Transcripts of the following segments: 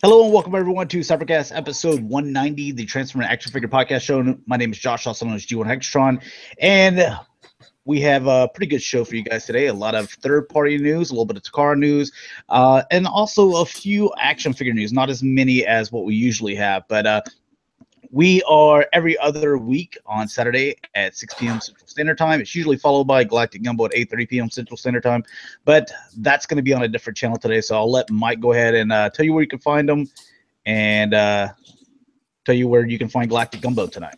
Hello and welcome everyone to Cybercast episode 190, the Transformer Action Figure Podcast Show. My name is Josh, also known as G1 Hextron, and we have a pretty good show for you guys today. A lot of third-party news, a little bit of Takara news, and also a few action figure news. Not as many as what we usually have, but we are every other week on Saturday at 6 p.m. Central Standard Time. It's usually followed by Galactic Gumbo at 8:30 p.m. Central Standard Time, but that's going to be on a different channel today. So I'll let Mike go ahead and tell you where you can find them and tell you where you can find Galactic Gumbo tonight.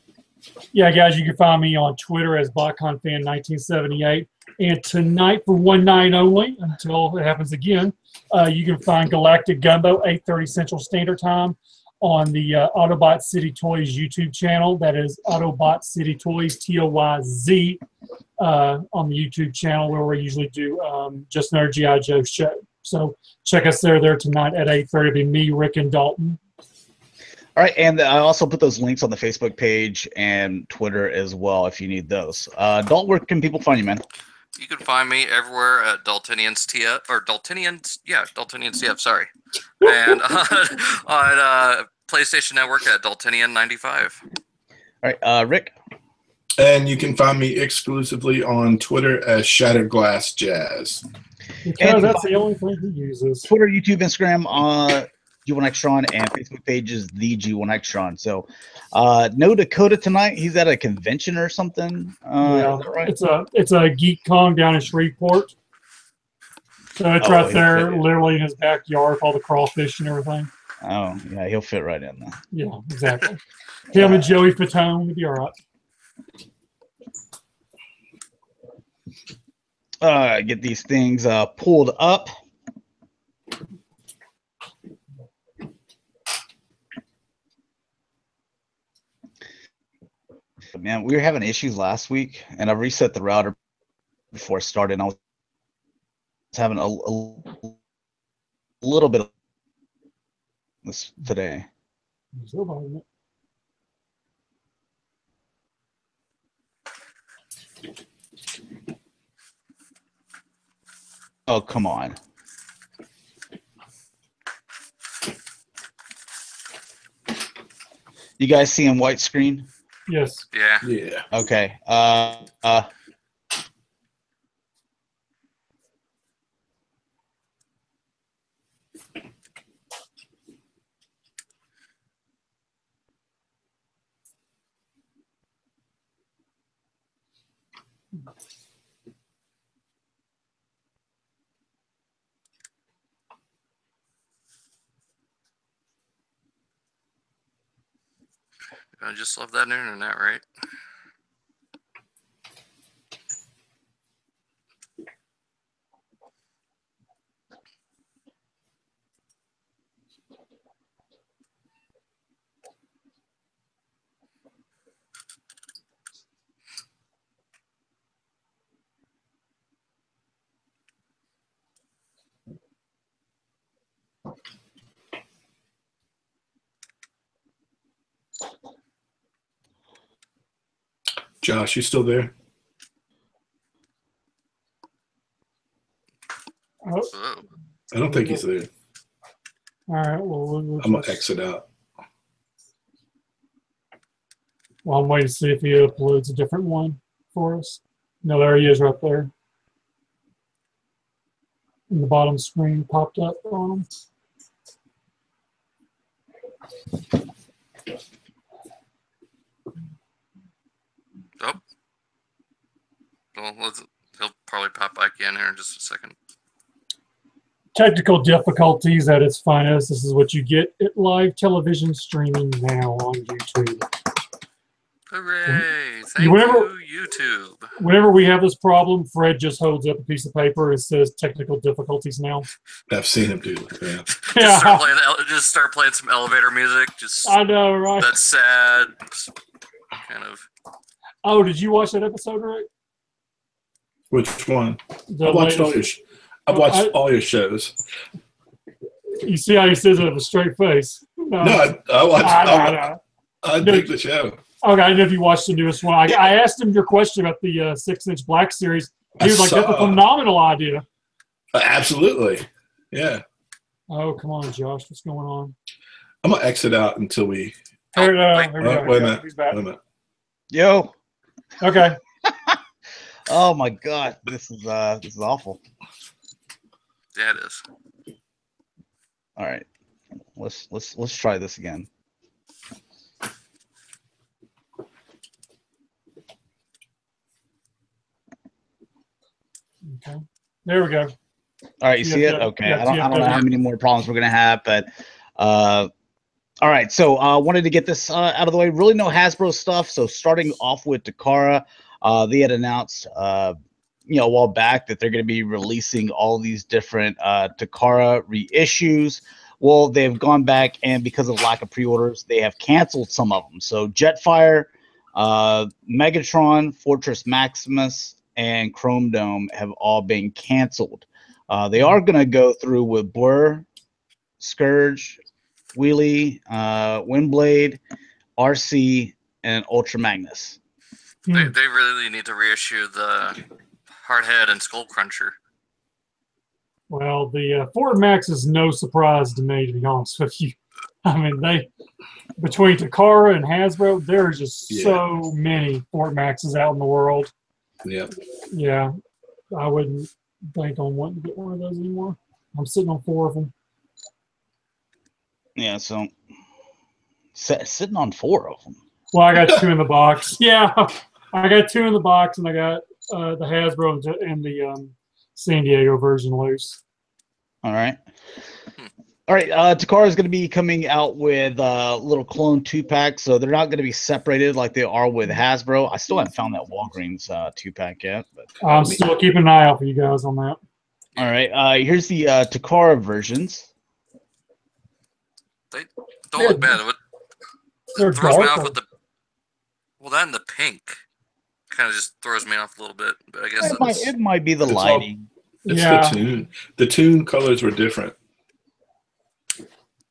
Yeah, guys, you can find me on Twitter as BotConFan1978. And tonight, for one night only, until it happens again, you can find Galactic Gumbo 8:30 Central Standard Time on the Autobot City Toys YouTube channel. That is Autobot City Toys, Toyz, on the YouTube channel where we usually do Just Another G.I. Joe show. So check us there tonight at 8:30. It'll be me, Rick, and Dalton. All right, and I also put those links on the Facebook page and Twitter as well if you need those. Dalton, where can people find you, man? You can find me everywhere at Daltonians TF, or Daltonians TF, sorry. And on PlayStation Network at Daltonian95. All right, Rick? And you can find me exclusively on Twitter as Shatrdglassjazz. Because that's the only thing he uses. Twitter, YouTube, Instagram, G1 Hextron, and Facebook page is the G1 Hextron. So, no Dakota tonight. He's at a convention or something. Yeah, right? It's a Geek Con down in Shreveport. So it's right there, literally in his backyard, with all the crawfish and everything. Oh, yeah, he'll fit right in there. Yeah, exactly. Him and Joey Fatone would be all right. Get these things pulled up. Man, we were having issues last week, and I reset the router before starting. I was having a little bit of this today. Oh, come on. You guys see in white screen? Yes. Yeah. Yeah. Okay. I just love that internet, right? Josh, you still there? Oh. I don't think he's there. All right. Well, I'm going to exit out. Well, I'm waiting to see if he uploads a different one for us. No, there he is right there. In the bottom screen popped up on him. Oh. Well, he'll probably pop back in here in just a second. Technical difficulties at its finest. This is what you get at live television streaming now on YouTube. Hooray! Thank you, YouTube. Whenever we have this problem, Fred just holds up a piece of paper and says technical difficulties now. I've seen him do that. Yeah. Just start playing some elevator music. I know, right? That's sad. Kind of. Oh, did you watch that episode, Rick? Which one? The I've watched latest. I've watched all your shows. You see how he says it with a straight face? No, I watched. I dig the show. Okay, I don't know if you watched the newest one. I asked him your question about the 6-inch black series. He was like, that's a phenomenal idea. Absolutely. Yeah. Oh, come on, Josh. What's going on? I'm gonna exit out until we. Here we Wait a minute. He's back. Wait a minute. Yo. Okay. Oh my God, this is awful. Yeah, it is. All right, let's try this again. Okay. There we go. All right, you see it? Okay. Yeah, I don't know how many more problems we're gonna have, but all right. So I wanted to get this out of the way. Really no Hasbro stuff. So starting off with Takara, they had announced a while back that they're going to be releasing all these different Takara reissues. Well, they've gone back, and because of lack of pre-orders, they have canceled some of them. So Jetfire, Megatron, Fortress Maximus, and Chrome Dome have all been canceled. They are going to go through with Blur, Scourge, Wheelie, Windblade, RC, and Ultra Magnus. They really need to reissue the Hardhead and Skull Cruncher. Well, the Fort Max is no surprise to me, to be honest with you. I mean, between Takara and Hasbro, there are just so many Fort Maxes out in the world. Yeah. Yeah. I wouldn't think on wanting to get one of those anymore. I'm sitting on 4 of them. Yeah, so sitting on 4 of them. Well, I got 2 in the box. Yeah, I got 2 in the box, and I got the Hasbro and the San Diego version loose. All right. All right, Takara is going to be coming out with little clone 2-packs, so they're not going to be separated like they are with Hasbro. I still haven't found that Walgreens 2-pack yet. But I'm still keeping an eye out for you guys on that. All right, here's the Takara versions. They don't look bad. They're Throws me dark. off with that and the pink kind of just throws me off a little bit. But I guess it might be the lighting. It's the tune. The tune colors were different.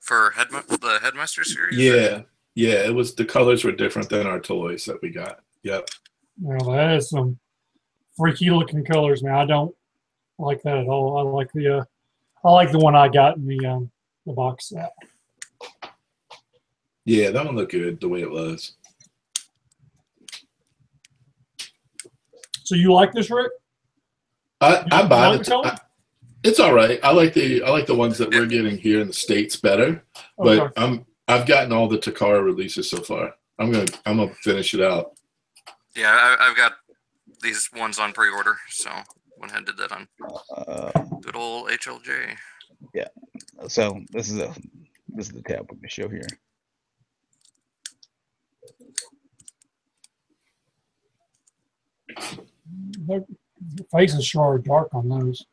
For the Headmaster series? Yeah. Yeah, the colors were different than our toys that we got. Yep. Well, that is some freaky looking colors, man. I don't like that at all. I like the one I got in the box set. Yeah, that one looked good the way it was. So you like this, Rick? I buy it. It's all right. I like the ones that we're getting here in the States better. But Okay. I've gotten all the Takara releases so far. I'm gonna finish it out. Yeah, I've got these ones on pre-order, so went ahead and did that on good old HLJ. Yeah. So this is the tab we're gonna show here. The faces sure are dark on those.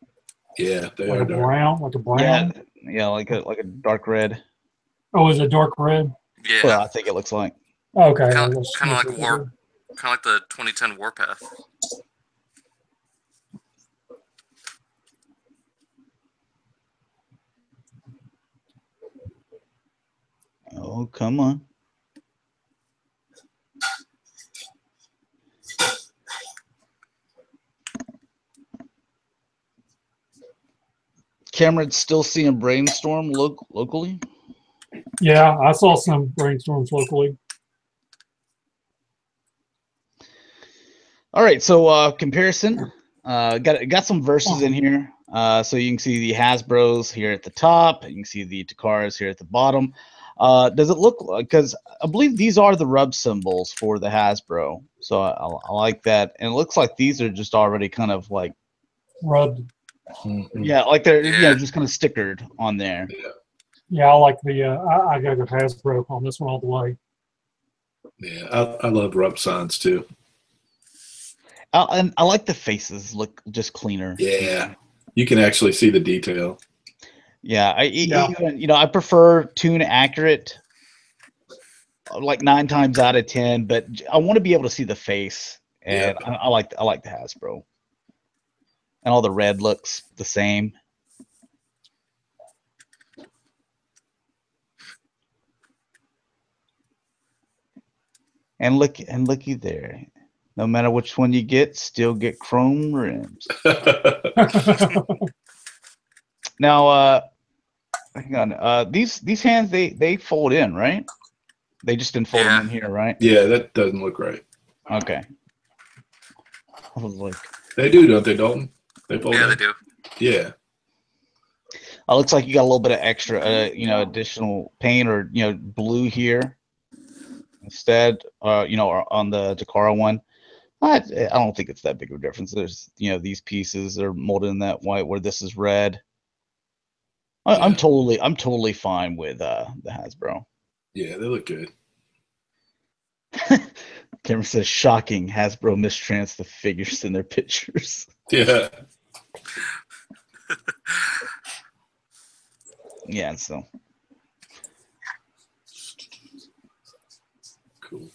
Yeah, they Like are a dark. brown, like a brown. Yeah, like a dark red. Oh, is it dark red? Yeah, Well, I think it looks like. Okay. kind of like the 2010 Warpath. Oh, come on. Cameron's still seeing Brainstorm locally? Yeah, I saw some brainstorms locally. All right, so comparison. Got some verses in here. So you can see the Hasbros here at the top. You can see the Takaras here at the bottom. Does it look like, because I believe these are the rub symbols for the Hasbro. So I like that. And it looks like these are just already kind of like Rubbed. Mm-hmm. yeah, like they're just kind of stickered on there. Yeah, I like the I got a Hasbro on this one all the way. Yeah, I love rub signs too. And I like the faces look just cleaner. Yeah, you can actually see the detail. Yeah, even, I prefer tune accurate, like 9 times out of 10. But I want to be able to see the face, and I like the Hasbro, and all the red looks the same. And looky there. No matter which one you get, still get chrome rims. Now, hang on. These hands they fold in, right? They just didn't fold them in here, right? Yeah, that doesn't look right. Okay. I was like, they do, don't they, Dalton? They fold in? They do. Yeah. Oh, looks like you got a little bit of extra, additional paint or blue here instead. Or on the Takara one. I don't think it's that big of a difference. There's these pieces are molded in that white where this is red. I'm totally fine with the Hasbro. Yeah, they look good. Cameron says, shocking. Hasbro mistrans the figures in their pictures. Yeah. Yeah, so. Cool.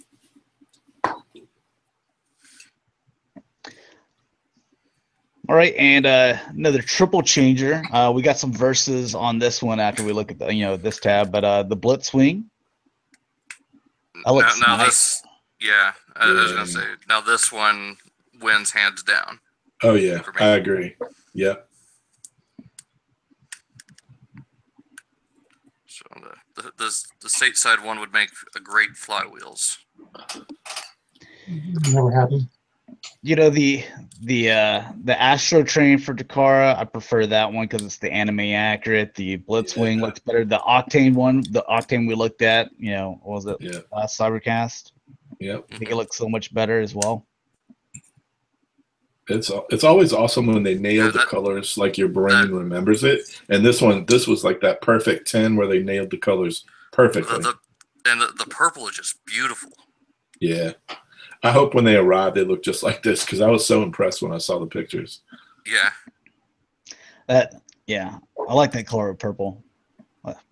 All right, and another triple changer. We got some verses on this one after we look at the, this tab, but the Blitzwing. Now nice. I was gonna say, now this one wins hands down. Oh yeah, I agree. Yeah. So the stateside one would make a great flywheels. Never happened. The Astro Train for Takara, I prefer that one because it's the anime accurate. The Blitzwing looks better. The Octane one, the Octane we looked at, what was it? Yeah. Cybercast. Yep. I think it looks so much better as well. It's always awesome when they nail the colors like your brain remembers it. And this was like that perfect 10 where they nailed the colors perfectly. The purple is just beautiful. Yeah. I hope when they arrive they look just like this because I was so impressed when I saw the pictures. Yeah. I like that color of purple.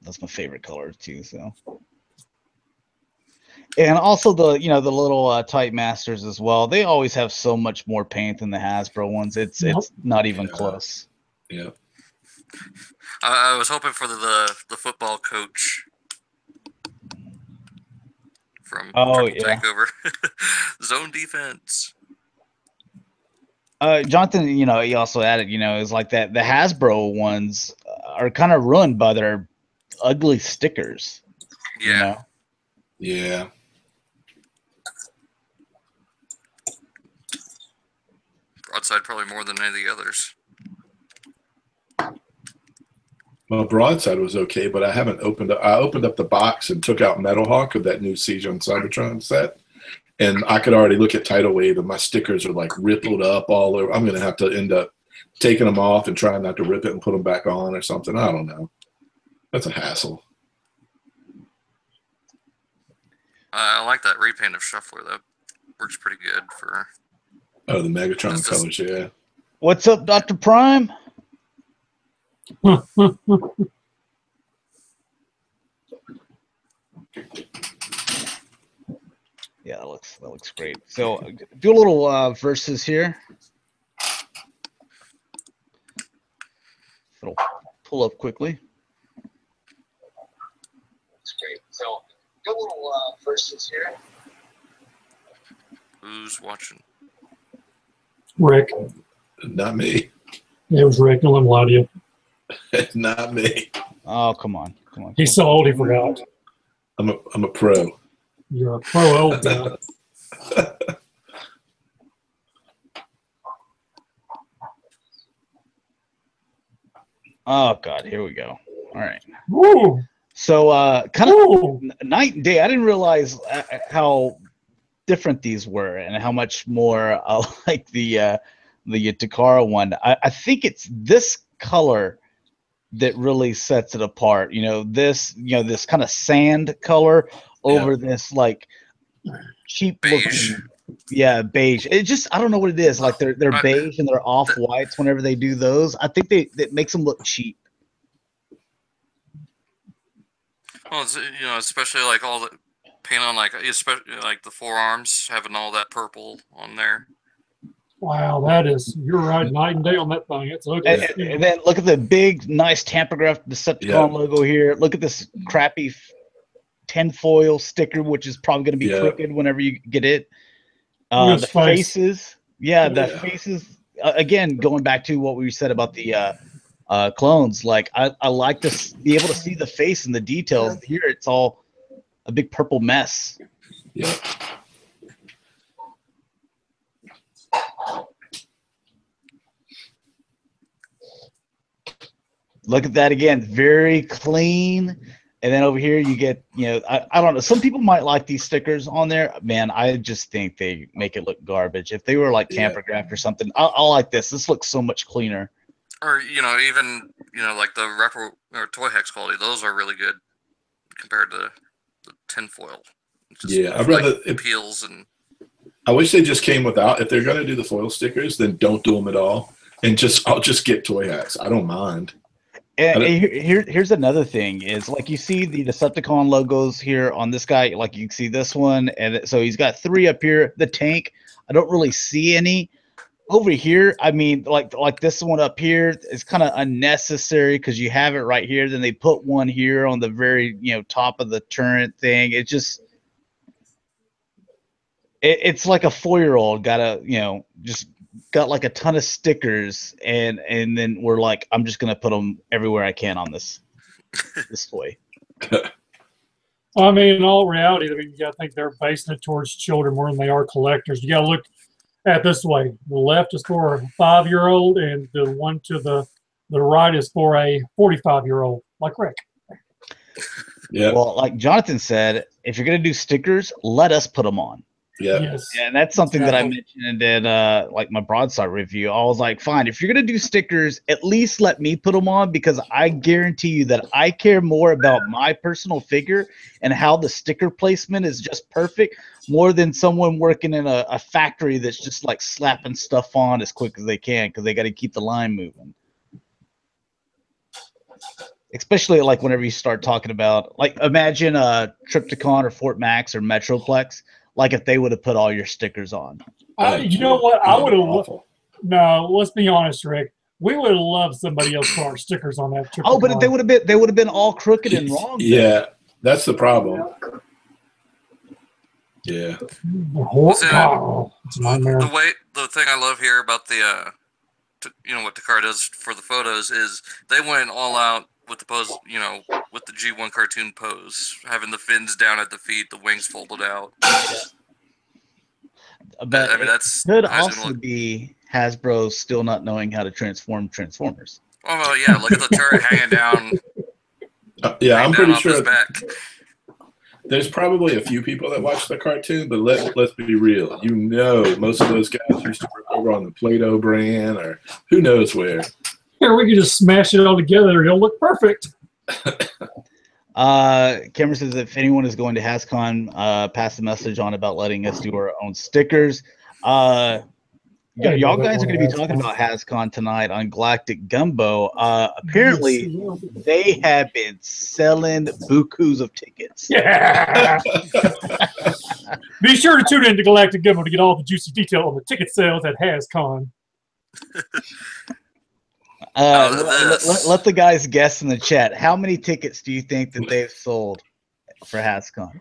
That's my favorite color too. So. And also the little Type Masters as well. They always have so much more paint than the Hasbro ones. It's not even close. Yeah. I was hoping for the football coach from Triple Takeover. Zone defense. Jonathan, he also added, is like that the Hasbro ones are kind of ruined by their ugly stickers. Yeah. Yeah. Broadside probably more than any of the others. Well, Broadside was okay, but I haven't opened up. I opened up the box and took out Metal Hawk of that new Siege on Cybertron set, and I could already look at Tidal Wave, and my stickers are like rippled up all over. I'm going to have to end up taking them off and trying not to rip it and put them back on or something. I don't know. That's a hassle. I like that repaint of Shuffler. That works pretty good for. Oh, the Megatron colors, yeah. What's up, Dr. Prime? Yeah, that looks great. So do a little verses here. It'll pull up quickly. That's great. So do a little verses here. Who's watching? Rick. Not me. It was Rick. Don't let him lie to you. Not me. Oh, come on. He's so old he forgot. I'm a pro. You're a pro old guy. Oh God, here we go. All right. Woo! So kind of night and day. I didn't realize how different these were and how much more like the Takara one. I think it's this color that really sets it apart. This kind of sand color over this like cheap beige. looking, beige. It just, I don't know what it is. Like they're beige and they're off whites whenever they do those. I think that makes them look cheap. Well, it's, especially like all the paint on especially like the forearms having all that purple on there. Wow, you're right, night and day on that thing. It's okay. And then look at the big, nice Tampograph Decepticon logo here. Look at this crappy tinfoil sticker, which is probably going to be crooked whenever you get it. The faces. The faces. Again, going back to what we said about the clones. Like I like to be able to see the face and the details. Here it's all a big purple mess. Yeah. Look at that again, very clean. And then over here you get, I don't know. Some people might like these stickers on there. Man, I just think they make it look garbage. If they were like tamper craft or something, I like this. This looks so much cleaner. Or even like the repro or toy hex quality. Those are really good compared to the tinfoil. I'd rather it peels and. I wish they just came without. If they're going to do the foil stickers, then don't do them at all, and I'll just get toy hats. I don't mind. And here's another thing is like you see the Decepticon logos here on this guy, like you can see this one, and so he's got 3 up here. The tank, I don't really see any over here. I mean, like this one up here is kind of unnecessary because you have it right here. Then they put one here on the very top of the turret thing. It just it's like a 4-year-old just got like a ton of stickers and then we're like, I'm just gonna put them everywhere I can on this toy. I mean, in all reality, you gotta think they're basing it towards children more than they are collectors. You gotta look at it this way: the left is for a 5-year-old, and the one to the right is for a 45-year-old, like Rick. Yeah. Well, like Jonathan said, if you're gonna do stickers, let us put them on. Yeah. Yes. Yeah, and that's something that I mentioned in like my broadside review. I was like, fine, if you're gonna do stickers, at least let me put them on, because I guarantee you that I care more about my personal figure and how the sticker placement is just perfect, more than someone working in a factory that's just like slapping stuff on as quick as they can because they got to keep the line moving. Especially like whenever you start talking about, like, imagine Trypticon or Fort Max or Metroplex. Like if they would have put all your stickers on. You know what? I would have. No, let's be honest, Rick. We would have loved somebody else to put our stickers on that. Oh, but they would have been all crooked and wrong. Yeah, that's the problem. Yeah. The thing I love here about the what Takara does for the photos is they went all out with the pose, with the G1 cartoon pose, having the fins down at the feet, the wings folded out. But I mean, that's could also be Hasbro still not knowing how to transform Transformers. Oh, well, yeah, look at the turret hanging down. Yeah, I'm pretty sure back. There's probably a few people that watch the cartoon, but let's be real. Most of those guys used to work over on the Play-Doh brand or who knows where. Here, we can just smash it all together. It'll look perfect. Cameron says if anyone is going to HasCon, pass the message on about letting us do our own stickers. Y'all guys are going to be talking about HasCon tonight on Galactic Gumbo. Apparently, they have been selling bukus of tickets. Yeah. Be sure to tune in to Galactic Gumbo to get all the juicy detail on the ticket sales at HasCon. Let the guys guess in the chat. How many tickets do you think that they've sold for HasCon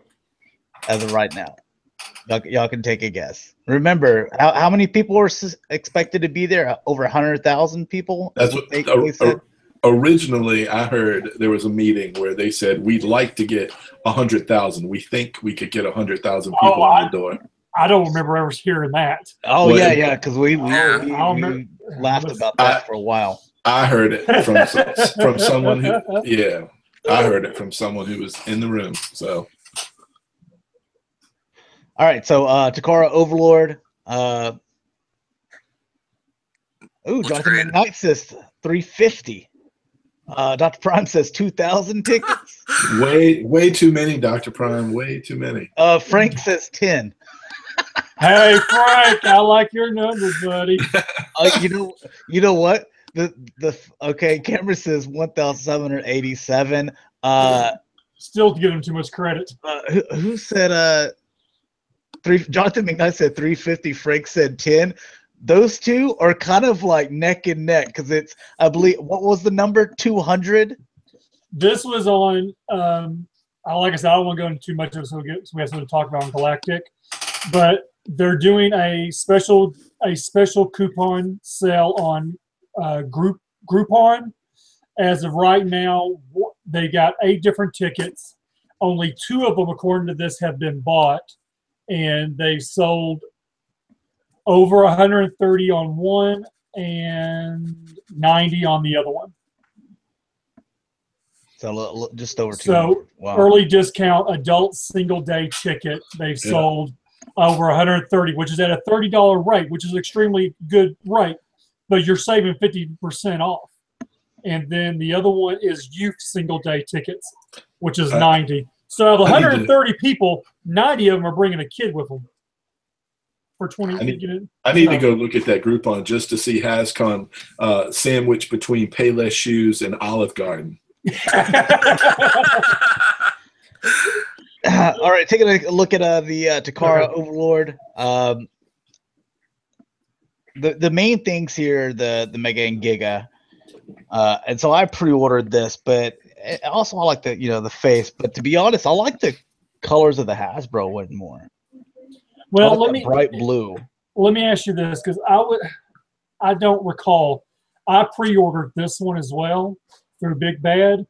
as of right now? Y'all can take a guess. Remember, how many people were expected to be there? Over 100,000 people? That's what they said. Originally, I heard there was a meeting where they said, we'd like to get 100,000. We think we could get 100,000 people on the door. I don't remember ever hearing that. Oh, well, yeah, because we laughed about that for a while. I heard it from someone who, I heard it from someone who was in the room. So, all right. So, Takara Overlord. Jonathan Knight says 350. Dr. Prime says 2,000 tickets. Way too many, Dr. Prime. Way too many. Frank says 10. Hey, Frank, I like your numbers, buddy. You know what? Okay, Cameron says 1,787. Still give him too much credit. Who said Jonathan McKnight said 350, Frank said 10. Those two are kind of like neck and neck because it's, I believe, what was the number? 200? This was on like I said, I don't want to go into too much of it, so we have something to talk about on Galactic. But they're doing a special coupon sale on Groupon, As of right now, they got 8 different tickets. Only 2 of them, according to this, have been bought, and they sold over 130 on one and 90 on the other one. So just over 200. So Wow. early discount adult single day ticket, they've sold over 130, which is at a $30 rate, which is an extremely good rate, but you're saving 50% off. And then the other one is youth single day tickets, which is 90. So of 130 people, 90 of them are bringing a kid with them. For 20. I need to go look at that Groupon just to see HasCon sandwich between Payless Shoes and Olive Garden. All right, taking a look at the Takara Overlord. The main things here, the Mega and Giga, and so I pre-ordered this, but also I like the face. But to be honest, I like the colors of the Hasbro one more. Well, like bright blue. Let me ask you this, because I don't recall. I pre-ordered this one as well through Big Bad.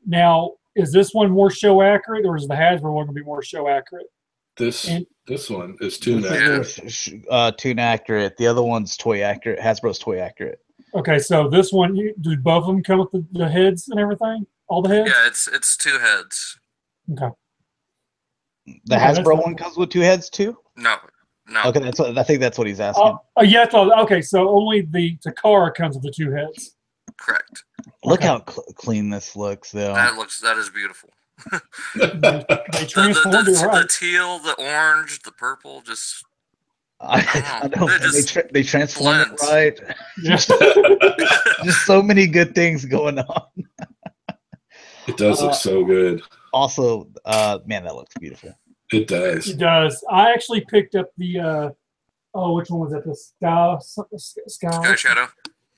Now, is this one more show accurate, or is the Hasbro one going to be more show accurate? This one is tune accurate. Tune accurate. The other one's toy accurate. Hasbro's toy accurate. Okay, so this one, do both of them come with the heads and everything? All the heads? Yeah, it's 2 heads. Okay. The Hasbro one comes with 2 heads too? No. Okay, I think that's what he's asking. Yeah, okay, so only the Takara comes with the 2 heads. Correct. Look how clean this looks, though. That is beautiful. They transformed it right. The teal, the orange, the purple, just. I know. They transform it right. Yeah. Just so many good things going on. It does look so good. Also, man, that looks beautiful. It does. It does. I actually picked up the which one was that? The Sky Shadow.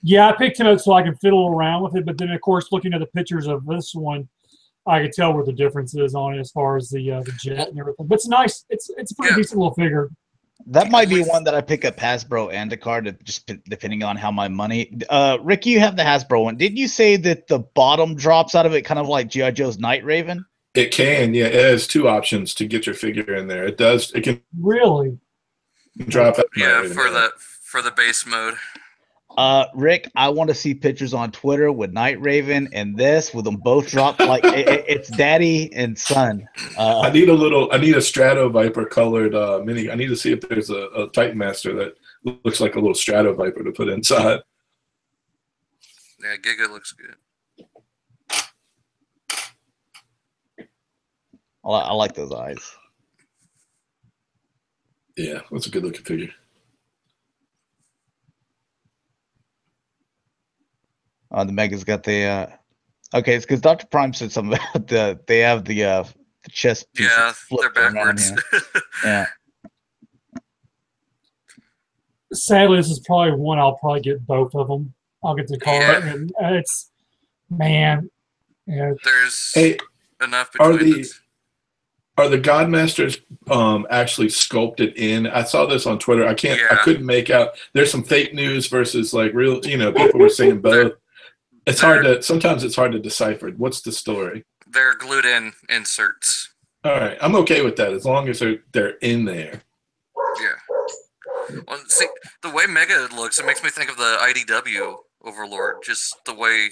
Yeah, I picked him up so I could fiddle around with it. But then, of course, looking at the pictures of this one, I could tell where the difference is on it as far as the jet and everything. But it's nice. It's a pretty decent little figure. That might be one that I pick up Hasbro and Dakota, just depending on how my money. Rick, you have the Hasbro one. Didn't you say that the bottom drops out of it, kind of like G.I. Joe's Night Raven? It can, yeah. It has 2 options to get your figure in there. It does. It can really drop out. Yeah, for the base mode. Rick, I want to see pictures on Twitter with Night Raven and this with them both dropped like it's daddy and son. I need a Strato Viper colored mini. I need to see if there's a Titan Master that looks like a little Strato Viper to put inside. Yeah, Giga looks good. I like those eyes. Yeah, that's a good looking figure. The Mega's got the okay, it's because Dr. Prime said something about they have the chest piece. Yeah, they're backwards. Yeah. Sadly, this is probably one I'll probably get both of them. I'll get the car, and it's man. Yeah. There's enough between Are the Godmasters actually sculpted in? I saw this on Twitter. I couldn't make out. There's some fake news versus like real. People were saying both. Sometimes it's hard to decipher. What's the story? They're glued in inserts. All right, I'm okay with that as long as they're in there. Yeah. Well, see, the way Mega looks, it makes me think of the IDW Overlord. Just the way,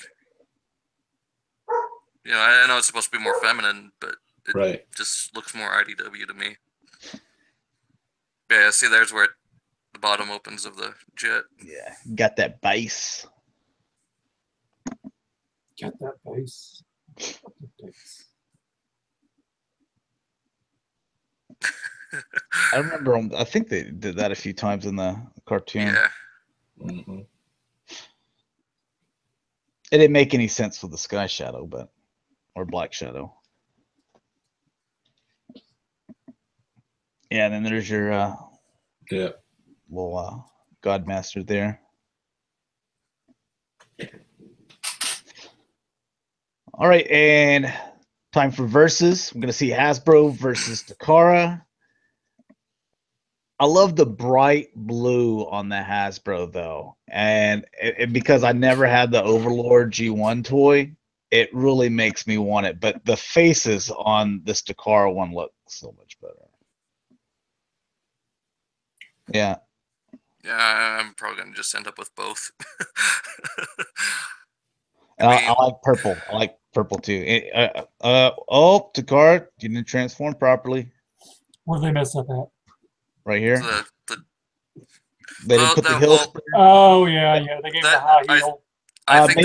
I know it's supposed to be more feminine, but it just looks more IDW to me. Yeah, see, there's where the bottom opens of the jet. Yeah, got that base. Got that base. I remember. I think they did that a few times in the cartoon. Yeah. Mm-hmm. It didn't make any sense with the Sky Shadow, or Black Shadow. Yeah, and then there's your little Godmaster there. All right, and time for versus. We're gonna see Hasbro versus Takara. I love the bright blue on the Hasbro though, and because I never had the Overlord G1 toy, it really makes me want it. But the faces on this Takara one look so much better. Yeah. Yeah, I'm probably gonna just end up with both. And I like purple. I like purple too. Oh, Takara, you didn't transform properly. Where they mess up at? Right here. They didn't Well, put the that- heel well, spring. Oh yeah, they gave him the high heel. I think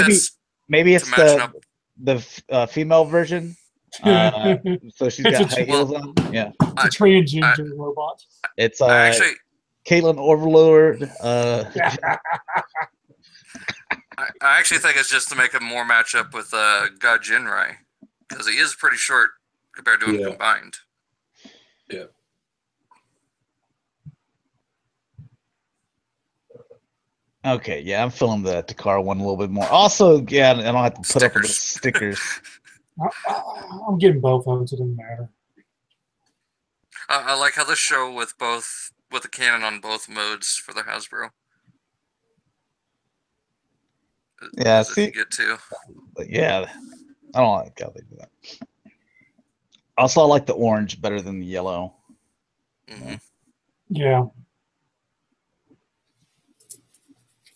maybe it's to match the female version. So she's got high heels on. Yeah. It's a transgender robot. It's actually Caitlin Overlord. I actually think it's just to make him more match up with God Jinrai, because he is pretty short compared to him combined. Yeah. Okay, yeah, I'm feeling the Takara one a little bit more. Also, yeah, I don't have to put up with the stickers. I'm getting both of them, so it doesn't matter. I like how the show with the cannon on both modes for the Hasbro. Yeah, see, you get to. Yeah, I don't like how they do that. Also, I like the orange better than the yellow. Mm-hmm. Yeah.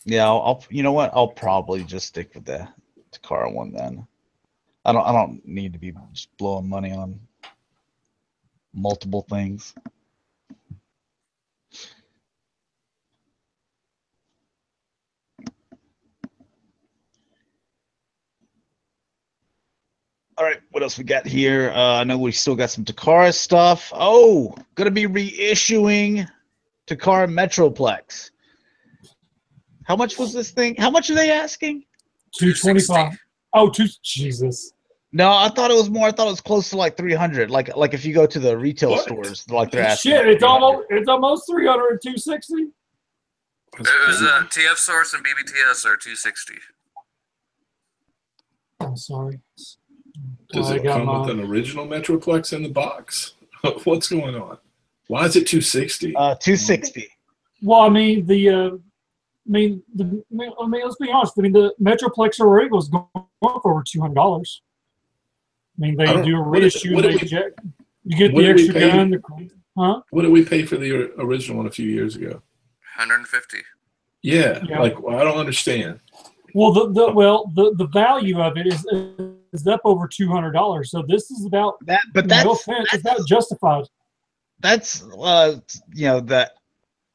Yeah, I'll you know what? I'll probably just stick with the Takara one then. I don't need to be just blowing money on multiple things. All right, what else we got here? I know we still got some Takara stuff. Oh, gonna be reissuing Takara Metroplex. How much was this thing? How much are they asking? $225. Oh, Jesus. No, I thought it was more. I thought it was close to like 300. Like if you go to the retail stores, like they're asking. Shit, it's almost 300 at 260. It was TF Source and BBTS are 260. I'm sorry. Does it come with an original Metroplex in the box? What's going on? Why is it 260? 260. Well, I mean let's be honest. I mean, the Metroplex Original is going for over $200. I mean, they do a reissue. You get the extra gun. Huh? What did we pay for the original one a few years ago? 150. Yeah. Like I don't understand. Well, the value of it is up over $200. So this is about that. But it's about justified. That's the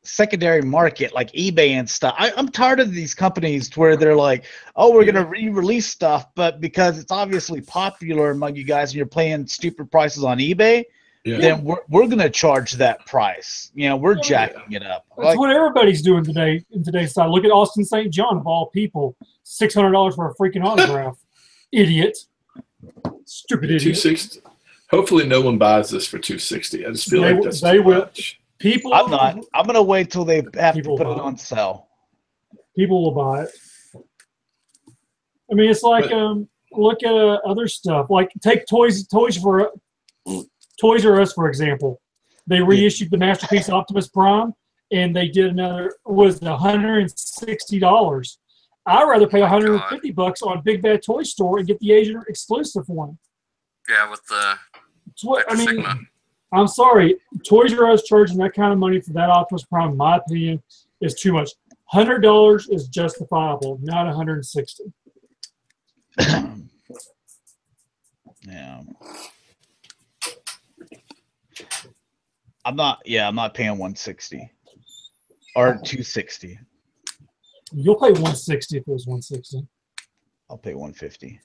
secondary market, like eBay and stuff. I'm tired of these companies where they're like, oh, we're gonna re-release stuff, but because it's obviously popular among you guys and you're paying stupid prices on eBay, then we're gonna charge that price. We're jacking it up. That's what everybody's doing today in today's style. Look at Austin St. John of all people, $600 for a freaking autograph. Idiot, stupid idiot. 260. Hopefully, no one buys this for 260. I just feel like that's too will. Much. People, I'm not. I'm gonna wait till they have to put it on sale. People will buy it. I mean, it's like look at other stuff. Like take Toys R Us for example. They reissued the Masterpiece Optimus Prime, and they did another was $160. I'd rather pay $150 on Big Bad Toy Store and get the Asian exclusive one. Yeah, with the. Sigma. I'm sorry, Toys R Us charging that kind of money for that Optimus Prime, in my opinion, is too much. $100 is justifiable, not $160. Yeah. I'm not paying 160 or 260. You'll pay 160 if it was 160. I'll pay 150.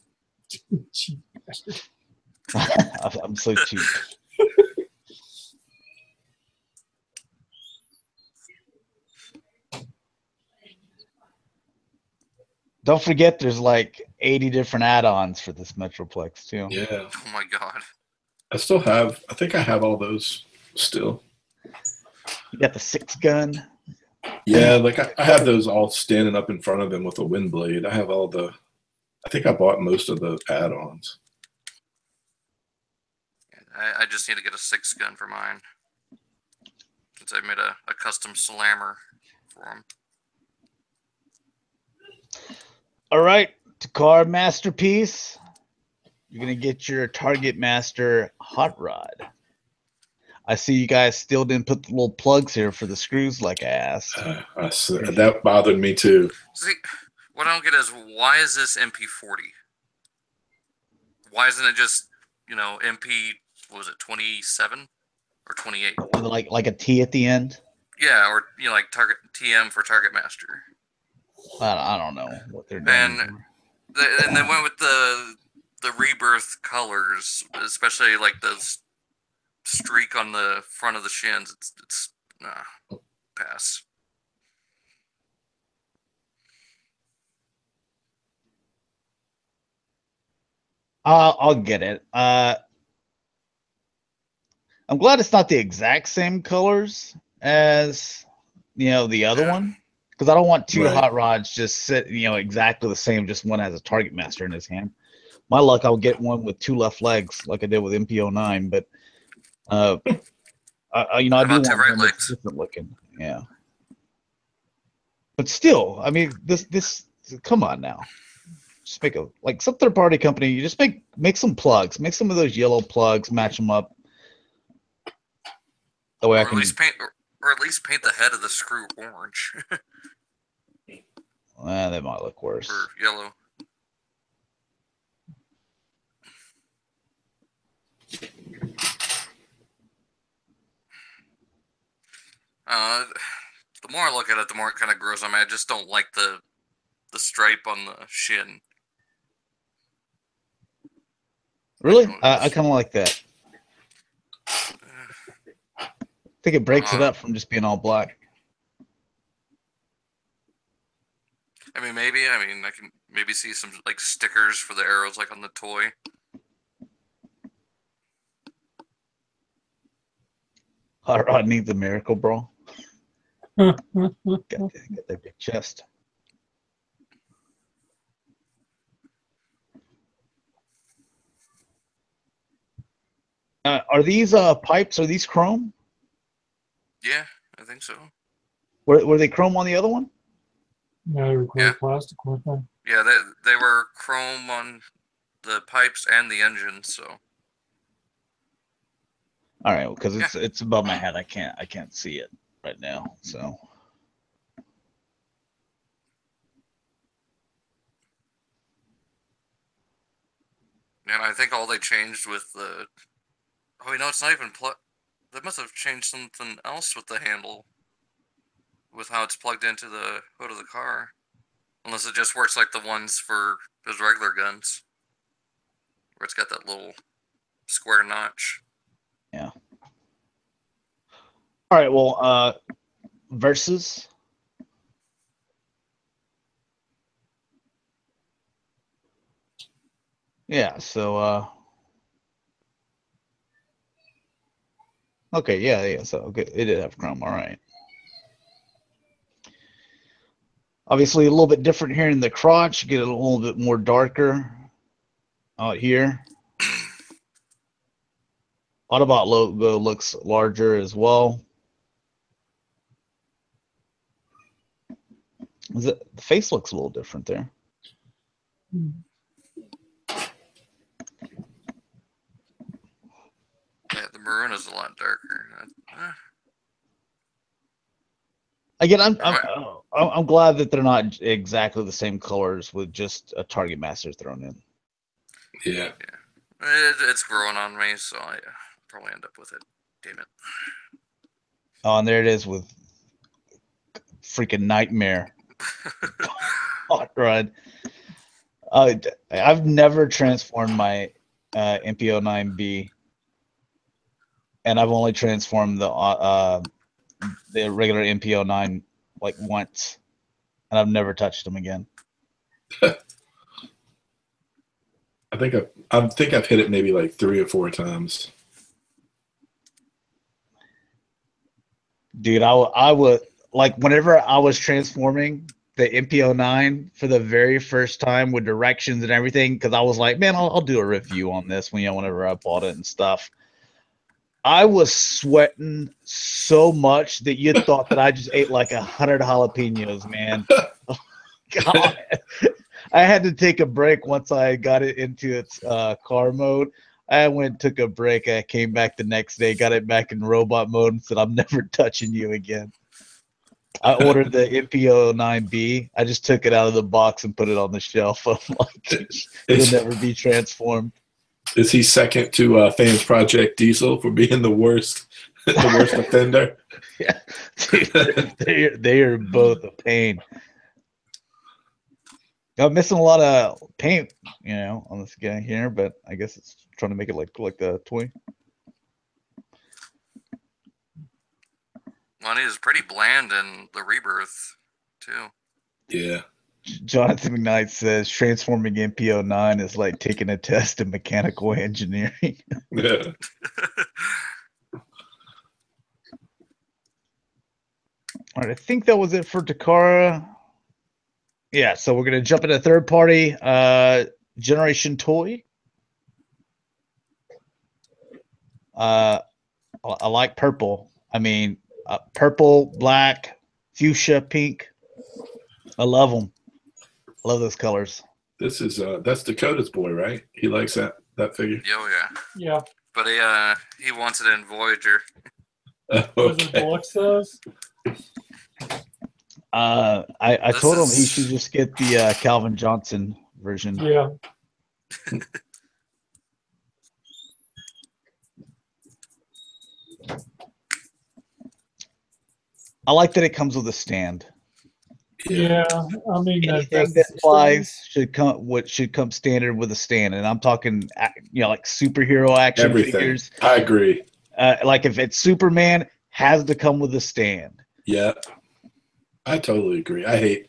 Cheap bastard. I'm so cheap. Don't forget, there's like 80 different add-ons for this Metroplex too. Yeah. Oh my god. I think I have all those still. You got the 6-gun. Yeah, like I have those all standing up in front of him with a wind blade. I think I bought most of the add-ons. I just need to get a 6-gun for mine. since I made a custom slammer for him. All right, Takara Masterpiece. You're going to get your Target Master Hot Rod. I see you guys still didn't put the little plugs here for the screws like I asked. That bothered me too. See, what I don't get is, why is this MP40? Why isn't it just, MP, what was it, 27 or 28? Like a T at the end? Yeah, or, like Target TM for Target Master. I don't know what they're doing. And they went with the rebirth colors, especially like the streak on the front of the shins. It's pass. I'll get it. I'm glad it's not the exact same colors as the other one, because I don't want two hot rods just sit exactly the same. Just one has a Target Master in his hand. My luck, I'll get one with two left legs like I did with MP09, but I do want one that's different looking. Yeah, but still, I mean, this come on now. Just make some third party company. You just make some plugs, make some of those yellow plugs, match them up. The way at least paint the head of the screw orange. That might look worse. Or yellow. The more I look at it, the more it kind of grows on me. I just don't like the stripe on the shin. Really? I kind of like that. I think it breaks it up from just being all black. I mean, maybe. I can maybe see some like stickers for the arrows, like on the toy. Hot Rod needs a miracle, bro. Got that big chest. Are these pipes? Are these chrome? Yeah, I think so. Were they chrome on the other one? No, plastic, weren't they? Yeah, they were chrome on the pipes and the engine. So. All right, because it's above my head. I can't see it right now. So. And I think all they changed with the. Oh, it's not even plug. They must have changed something else with the handle, with how it's plugged into the hood of the car, unless it just works like the ones for his regular guns, where it's got that little square notch. Yeah. All right. Well, versus. Yeah. So. Okay. Yeah. So okay, it did have chrome. All right. Obviously, a little bit different here in the crotch. Get it a little bit more darker out here. Autobot logo looks larger as well. The face looks a little different there. Yeah, the maroon is a lot darker. Again, I'm glad that they're not exactly the same colors with just a Target Master thrown in. Yeah. It's growing on me, so I probably end up with it. Damn it. Oh, and there it is with freaking nightmare. Hot Rod. I've never transformed my MP09B, and I've only transformed the regular MP09 like once, and I've never touched them again. I think I've hit it maybe like 3 or 4 times. Dude, I would like whenever I was transforming the MP09 for the very first time with directions and everything, because I was like, man, I'll do a review on this whenever I bought it and stuff. I was sweating so much that you thought that I just ate like 100 jalapenos, man. Oh, God. I had to take a break once I got it into its car mode. I went and took a break. I came back the next day, got it back in robot mode, and said, I'm never touching you again. I ordered the Ep190. I just took it out of the box and put it on the shelf. I'm like, it'll never be transformed. Is he second to Fans Project Diesel for being the worst offender? Yeah, dude, they are both a pain. I'm missing a lot of paint, on this guy here, but I guess it's trying to make it like a toy. Well, he is pretty bland in the Rebirth, too. Yeah. Jonathan McKnight says transforming MPO9 is like taking a test in mechanical engineering. Yeah. All right, I think that was it for Takara. Yeah, so we're gonna jump into third party generation toy. I like purple. I mean, purple, black, fuchsia, pink. I love them. I love those colors. This is that's Dakota's boy, right? He likes that figure. Oh yeah. Yeah. But he wants it in Voyager. Was it deluxe size? I told him he should just get the Calvin Johnson version. Yeah. I like that it comes with a stand. Yeah, I mean anything that flies should come standard with a stand, and I'm talking like superhero action figures. I agree. Like if it's Superman, has to come with a stand. Yeah, I totally agree. I hate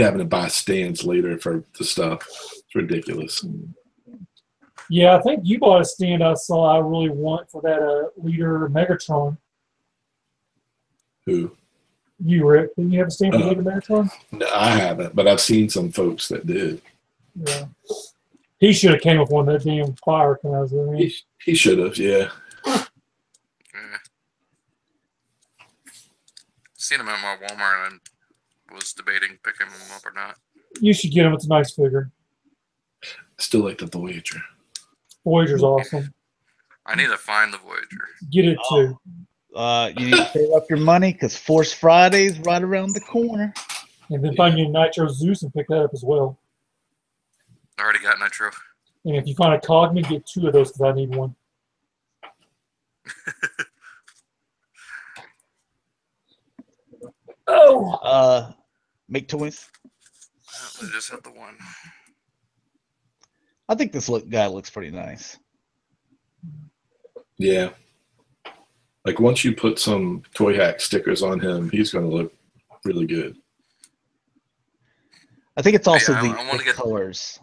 having to buy stands later for the stuff. It's ridiculous. Yeah, I think you bought a stand I saw I really want for that leader Megatron. Who? You, Rick. Didn't you have a stand for leader Megatron? No, I haven't, but I've seen some folks that did. Yeah. He should have came with one of that damn fire cans. He should have, yeah. Seen him at my Walmart and was debating picking him up or not. You should get him. It's a nice figure. Still like the Voyager. Voyager's awesome. I need to find the Voyager. Get it too. You need to save up your money because Force Friday's right around the corner. And then find you a Nitro Zeus and pick that up as well. I already got Nitro. And if you find a Cogman, get 2 of those because I need one. Make toys. I just had the one. I think this guy looks pretty nice. Yeah. Like once you put some Toy Hack stickers on him, he's going to look really good. I think it's also the colors.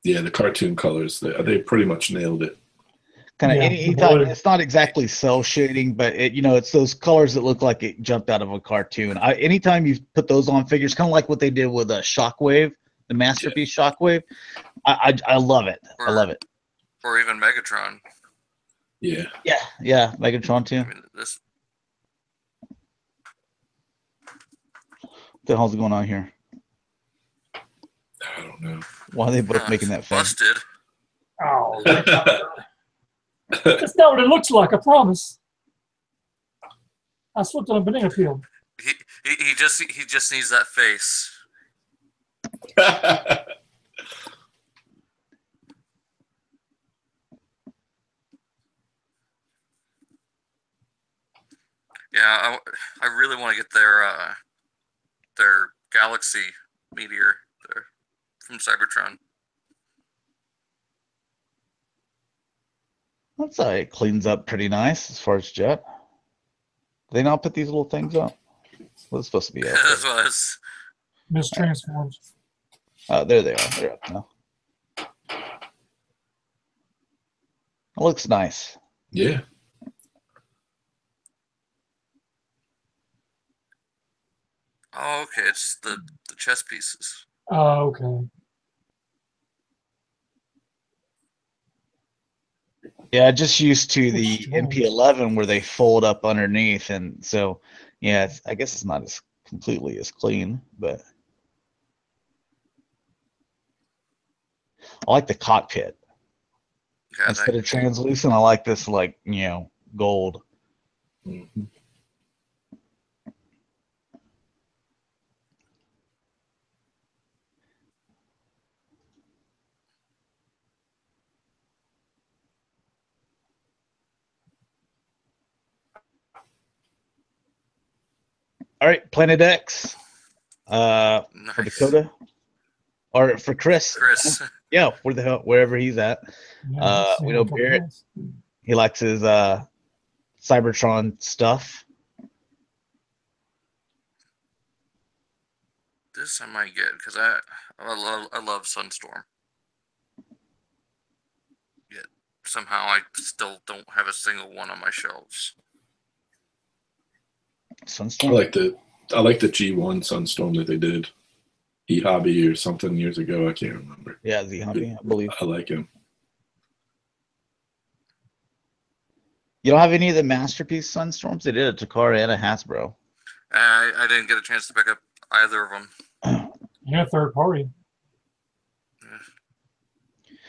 Yeah, the cartoon colors. They pretty much nailed it. Kind of anytime. It's not exactly cell shading, but it's those colors that look like it jumped out of a cartoon. Anytime you put those on figures, kind of like what they did with Shockwave, the Masterpiece Shockwave. I love it. I love it. Or even Megatron. Yeah. Yeah, Megatron too. I mean, what the hell's going on here? I don't know. Why are they both making that face? Busted. Oh, that's not what it looks like, I promise. I slipped on a banana peel. He just needs that face. Yeah, I really want to get their Galaxy Meteor from Cybertron. That's it cleans up pretty nice as far as Jet. They not put these little things up? What's supposed to be up? This was Mistransforms. There they are. They're up now. It looks nice. Yeah. Oh, okay. It's the chess pieces. Oh, okay. Yeah, just used to the MP11 where they fold up underneath, and so yeah, I guess it's not as completely as clean, but I like the cockpit. Yeah, Instead of translucent, I like this like gold. Mm-hmm. All right, Planet X. nice. For Dakota or for Chris. Chris. Yeah, where the hell, wherever he's at. Yeah, We know Barrett. He likes his Cybertron stuff. This I might get because I love Sunstorm. Yet somehow I still don't have a single one on my shelves. Sunstorm. I like the G1 Sunstorm that they did. E-Hobby or something years ago. I can't remember. Yeah, the hobby, I believe. I like him. You don't have any of the Masterpiece Sunstorms? They did a Takara and a Hasbro. I didn't get a chance to pick up either of them. Yeah, third party.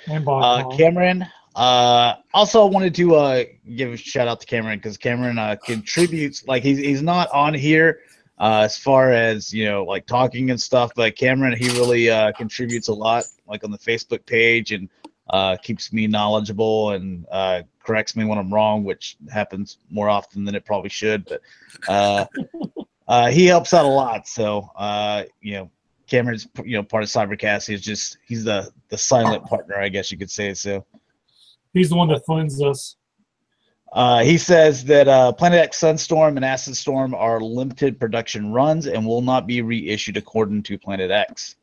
Yeah. And Cameron. Also, I wanted to give a shout out to Cameron because Cameron contributes. Like he's not on here as far as like talking and stuff, but Cameron, he really contributes a lot, like on the Facebook page, and keeps me knowledgeable and corrects me when I'm wrong, which happens more often than it probably should. But he helps out a lot. So Cameron's part of Cybercast. He's the silent partner, I guess you could say. So he's the one that funds us. He says that Planet X Sunstorm and Acid Storm are limited production runs and will not be reissued according to Planet X.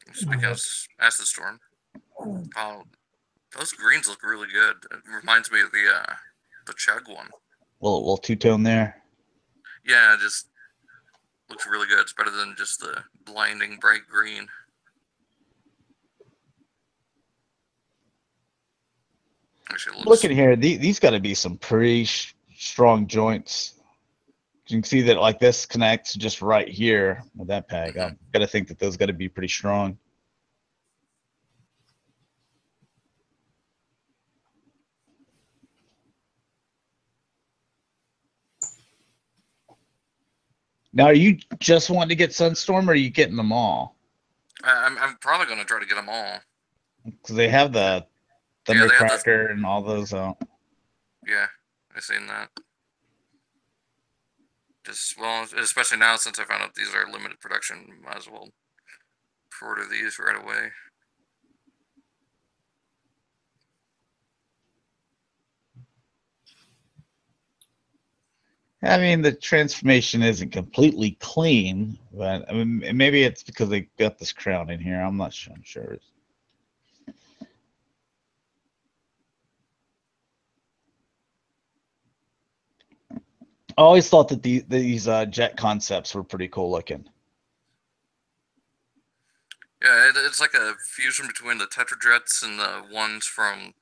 It's because Acid Storm. Oh, those greens look really good. It reminds me of the Chug one. Little two-tone there. Yeah, it just looks really good. It's better than just the blinding bright green. Actually, looking here, these got to be some pretty strong joints. You can see that like this connects just right here with that peg. Mm-hmm. I've got to think that those got to be pretty strong. Now, are you just wanting to get Sunstorm, or are you getting them all? I'm probably going to try to get them all. Because they have the Thundercracker and all those out. Yeah, I've seen that. Especially now since I found out these are limited production, might as well order these right away. I mean, the transformation isn't completely clean, but I mean, maybe it's because they got this crown in here. I'm not sure. I'm sure. I always thought that these jet concepts were pretty cool looking. Yeah, it's like a fusion between the Tetradrets and the ones from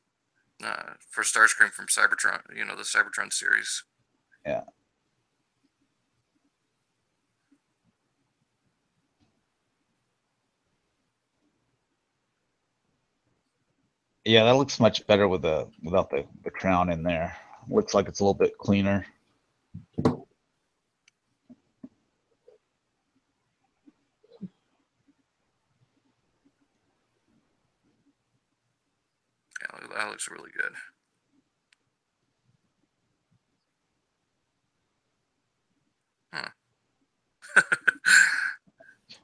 for Starscream from Cybertron. The Cybertron series. Yeah. Yeah, that looks much better without the crown in there. Looks like it's a little bit cleaner. Yeah, that looks really good. Huh.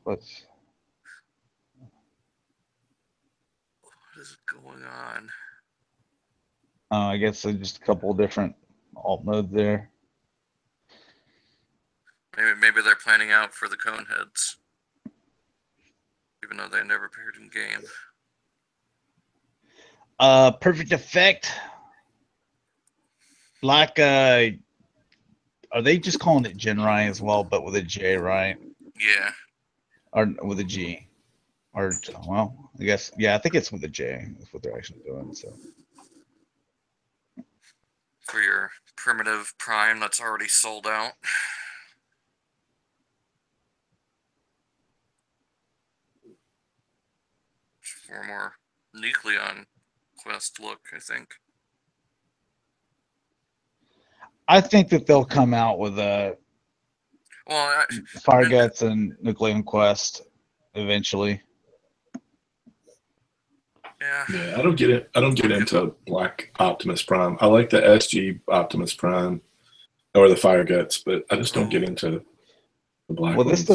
What is going on? I guess there's just a couple of different alt modes there. Maybe they're planning out for the cone heads, even though they never appeared in game. Perfect Effect. Like, are they just calling it Genrai as well, but with a J, right? Yeah. Or with a G? Or, well, I guess, yeah, I think it's with a J. That's what they're actually doing, so. for your primitive prime that's already sold out. For a more Nucleon Quest look, I think. I think that they'll come out with a Fire Guts and Nucleon Quest eventually. Yeah, I don't get it. I don't get into Black Optimus Prime. I like the SG Optimus Prime or the Fire Guts, but I just don't get into the black. Well, ones. this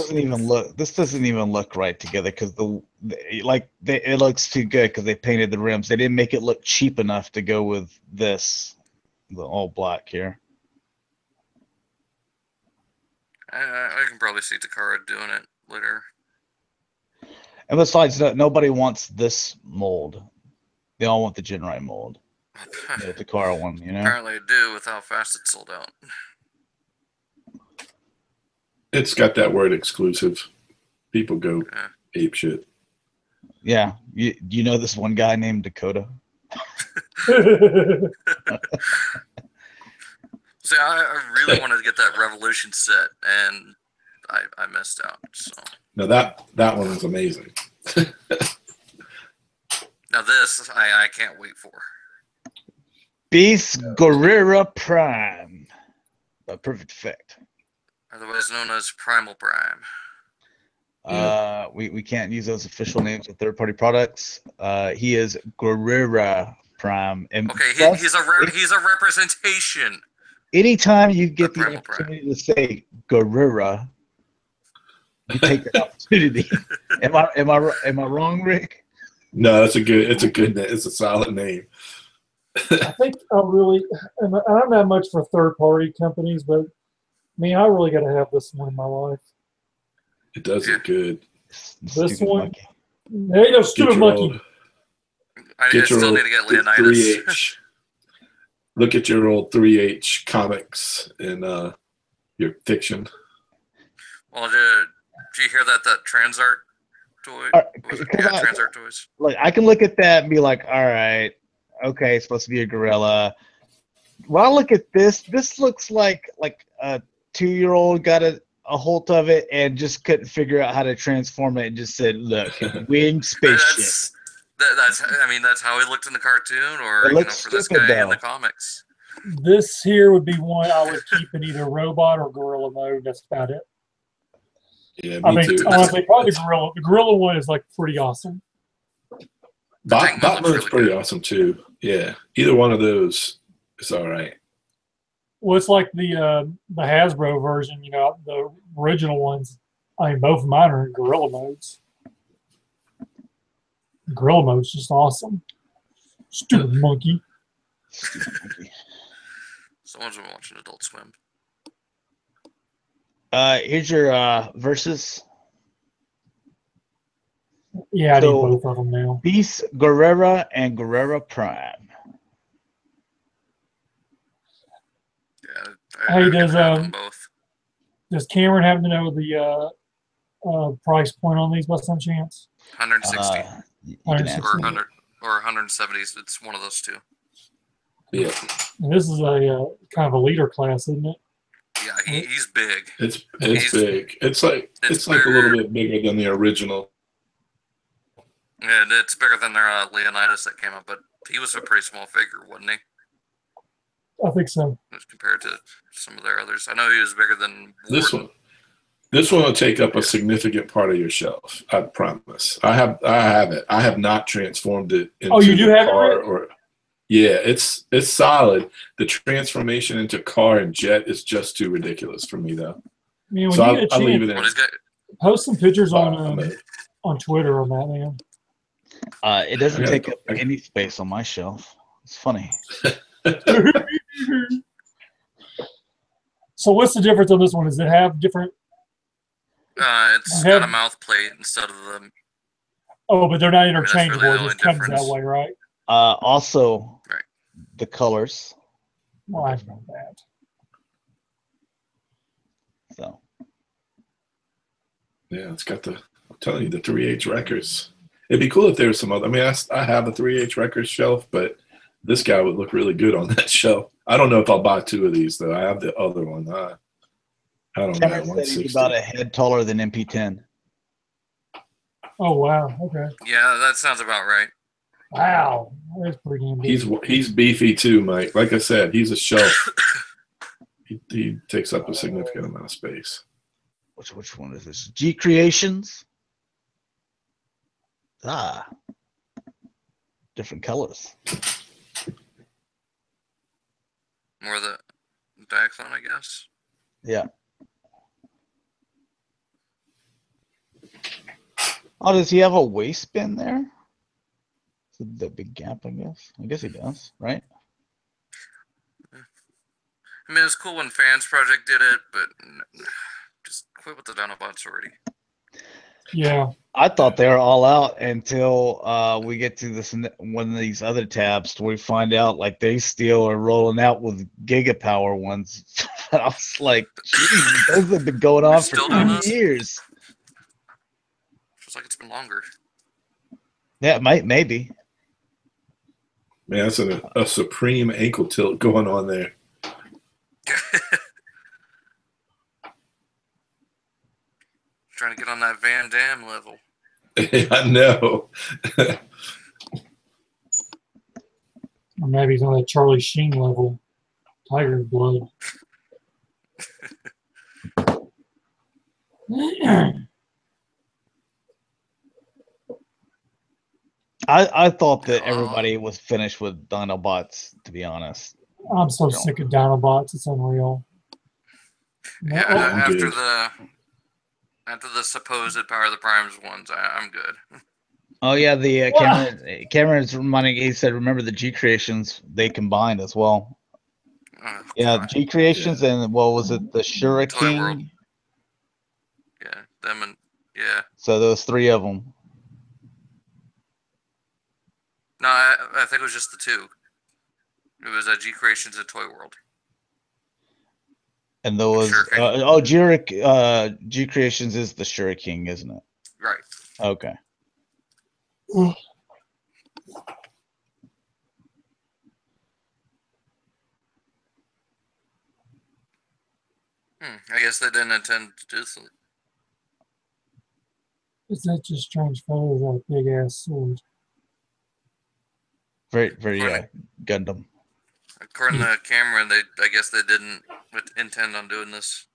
doesn't even look right together because it looks too good because they painted the rims. They didn't make it look cheap enough to go with the all black here. I can probably see Takara doing it later. And besides, nobody wants this mold. They all want the Genrai mold. The Takara one, you know? Apparently I do with how fast it's sold out. It's got that word exclusive. People go ape shit. Yeah. You know this one guy named Dakota? See, I really wanted to get that Revolution set, and I missed out. So now that one is amazing. Now this I can't wait for. Beast Gorilla Prime. A perfect effect. Otherwise known as Primal Prime. We can't use those official names of third-party products. He is Gorilla Prime. And okay, he's a representation. Anytime you get the opportunity to say Gorilla, you take the opportunity. Am I wrong, Rick? No, it's a solid name. I think I don't have much for third-party companies, but I really got to have this one in my life. It does look good. This one, there you go, stupid monkey. I still need to get Leonidas. 3H. Look at your old 3H comics and your fiction. Well, did you hear that Transart toy? Transart toys. Like, I can look at that and be like, all right, okay, it's supposed to be a gorilla. When I look at this looks like a 2-year-old got a hold of it and just couldn't figure out how to transform it and just said, look, winged spaceship. That's how he looked in the cartoon, or for this guy in the comics. This here would be one I would keep in either robot or gorilla mode. That's about it. Yeah, I me think too. honestly, probably the gorilla. The gorilla one is like pretty awesome. Batman's pretty awesome too. Yeah, either one of those is all right. Well, it's like the Hasbro version. The original ones. Both of mine are in gorilla modes. Gorilla mode's just awesome. Stupid monkey. Someone's been watching Adult Swim. Here's your versus. Yeah, I need both of them now. Beast Guerrera and Guerrera Prime. Yeah, does Cameron happen to know the price point on these by some chance? 160. 160. Or 170. It's one of those two. Yeah. And this is a kind of a leader class, isn't it? Yeah, he's big. It's big. It's like a little bit bigger than the original. And it's bigger than their Leonidas that came up, but he was a pretty small figure, wasn't he? I think so. Compared to some of their others. I know he was bigger than this one. This one will take up a significant part of your shelf. I promise. I have it. I have not transformed it into you do have car it? Yeah, it's solid. The transformation into car and jet is just too ridiculous for me, though. So I'll leave it in. Post some pictures on Twitter on that, man. It doesn't take up any space on my shelf. It's funny. So what's the difference on this one? Does it have different? It's got a mouth plate instead of the. Oh, but they're not interchangeable. Really it just comes that way, right? Also, the colors. Well, I've known that. So. Yeah, it's got I'm telling you, the 3H records. It'd be cool if there was some other. I have a 3H records shelf, but this guy would look really good on that shelf. I don't know if I'll buy 2 of these though. I have the other one. I don't know. Cameron said he's 160. about a head taller than MP10. Oh wow. Okay. Yeah, that sounds about right. Wow. That's pretty damn big. He's beefy too, Mike. Like I said, he's a shelf. He takes up a significant amount of space. Which one is this? G Creations. Ah, different colors. More the Diaclone, I guess. Yeah. Oh, does he have a waist bin there? The big gap, I guess. I guess he does, right? I mean, it's cool when Fans Project did it, but just quit with the Dinobots already. Yeah. I thought they were all out until we get to this one of these other tabs where we find out like they still are rolling out with gigapower ones. I was like, geez, those have been going on for still doing 2 this? years. Feels like it's been longer. Yeah, maybe. Man, that's a supreme ankle tilt going on there. Trying to get on that Van Damme level. I know. Or maybe he's on that Charlie Sheen level. Tiger blood. I thought that everybody was finished with Dinobots, to be honest. I'm so sick of Dinobots. It's unreal. Yeah, I'm good. after the supposed Power of the Primes ones, I'm good. Oh yeah, the Cameron's reminding. He said, "Remember the G Creations? They combined as well." Oh, Yeah, God. G Creations and what was it? The Toy World. Shuriken. Yeah, them and yeah. So those 3 of them. No, I think it was just the 2. It was G Creations and Toy World. And those G Creations is the Shuriken, isn't it? Right. Okay. I guess they didn't intend to do something. Is that just strange photos of a big ass sword? Very Gundam. According to Cameron, I guess they didn't intend on doing this.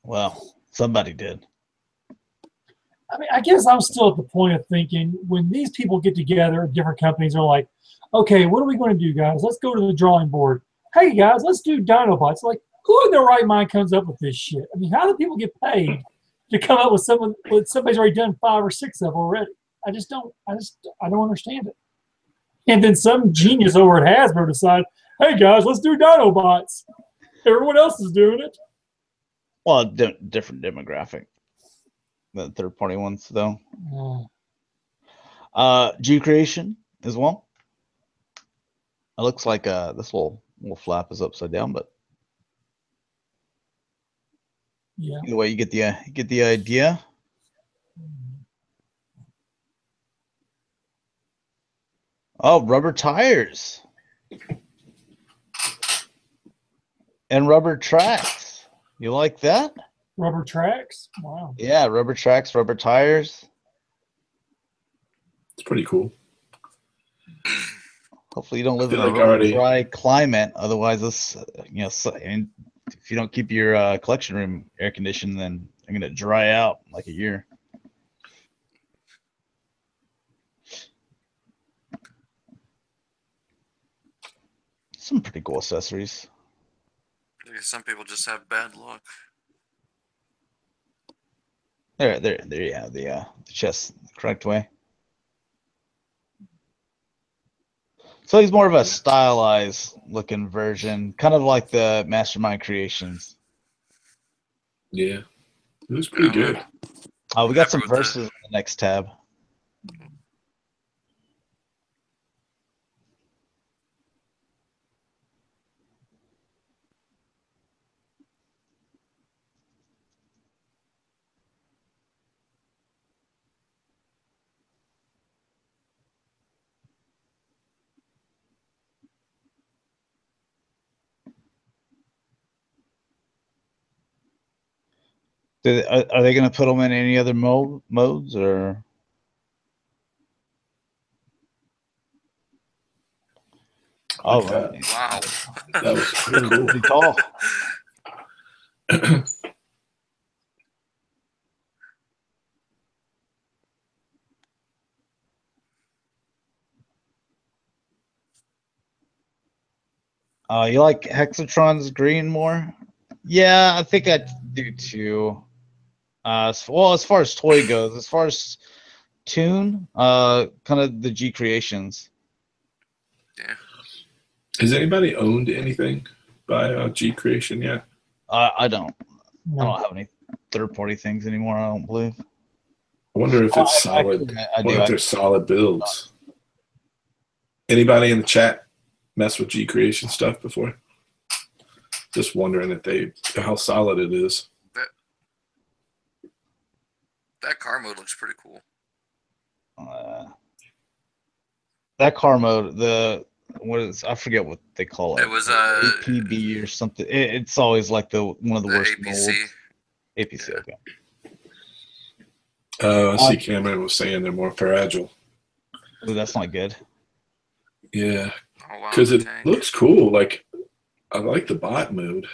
Well, somebody did. I mean, I guess I'm still at the point of thinking when these people get together, different companies are like, okay, what are we going to do, guys? Let's go to the drawing board. Hey, guys, let's do Dinobots. Like, who in their right mind comes up with this shit? I mean, how do people get paid to come up with somebody's already done 5 or 6 of them already? I don't understand it. And then some genius over at Hasbro decide, hey, guys, let's do Dinobots. Everyone else is doing it. Well, different demographic. The third-party ones, though. G Creation as well. It looks like this little flap is upside down, but yeah. Either way, you get the idea. Oh, rubber tires and rubber tracks. You like that? Rubber tracks? Wow. Yeah, rubber tracks, rubber tires. It's pretty cool. Hopefully, you don't live in feel a like already- dry climate. Otherwise, this, and if you don't keep your collection room air conditioned, then they're gonna dry out in like a year. Some pretty cool accessories. Some people just have bad luck. There you have the chest the correct way. So he's more of a stylized looking version, kind of like the Mastermind Creations. Yeah, it was pretty good. We got some verses in the next tab. Are they going to put them in any other modes or? Oh, that. right. Wow. That was pretty cool. Pretty tall. You like Hexatron's green more? Yeah, I think I do too. As far as toy goes, as far as tune, kind of the G Creations. Yeah. Has anybody owned anything by G Creation yet? I don't. No. I don't have any third-party things anymore. I don't believe. I wonder if it's solid. Actually, I wonder if they're solid builds. Anybody in the chat mess with G Creation stuff before? Just wondering if how solid it is. That car mode looks pretty cool. That car mode, I forget what they call it. It was APB or something. It's always like one of the worst APC. molds. APC, Yeah. okay. I see Cameron was saying they're more fragile. Ooh, that's not good. Yeah, Oh, wow, because it tank. looks cool. Like I like the bot mode.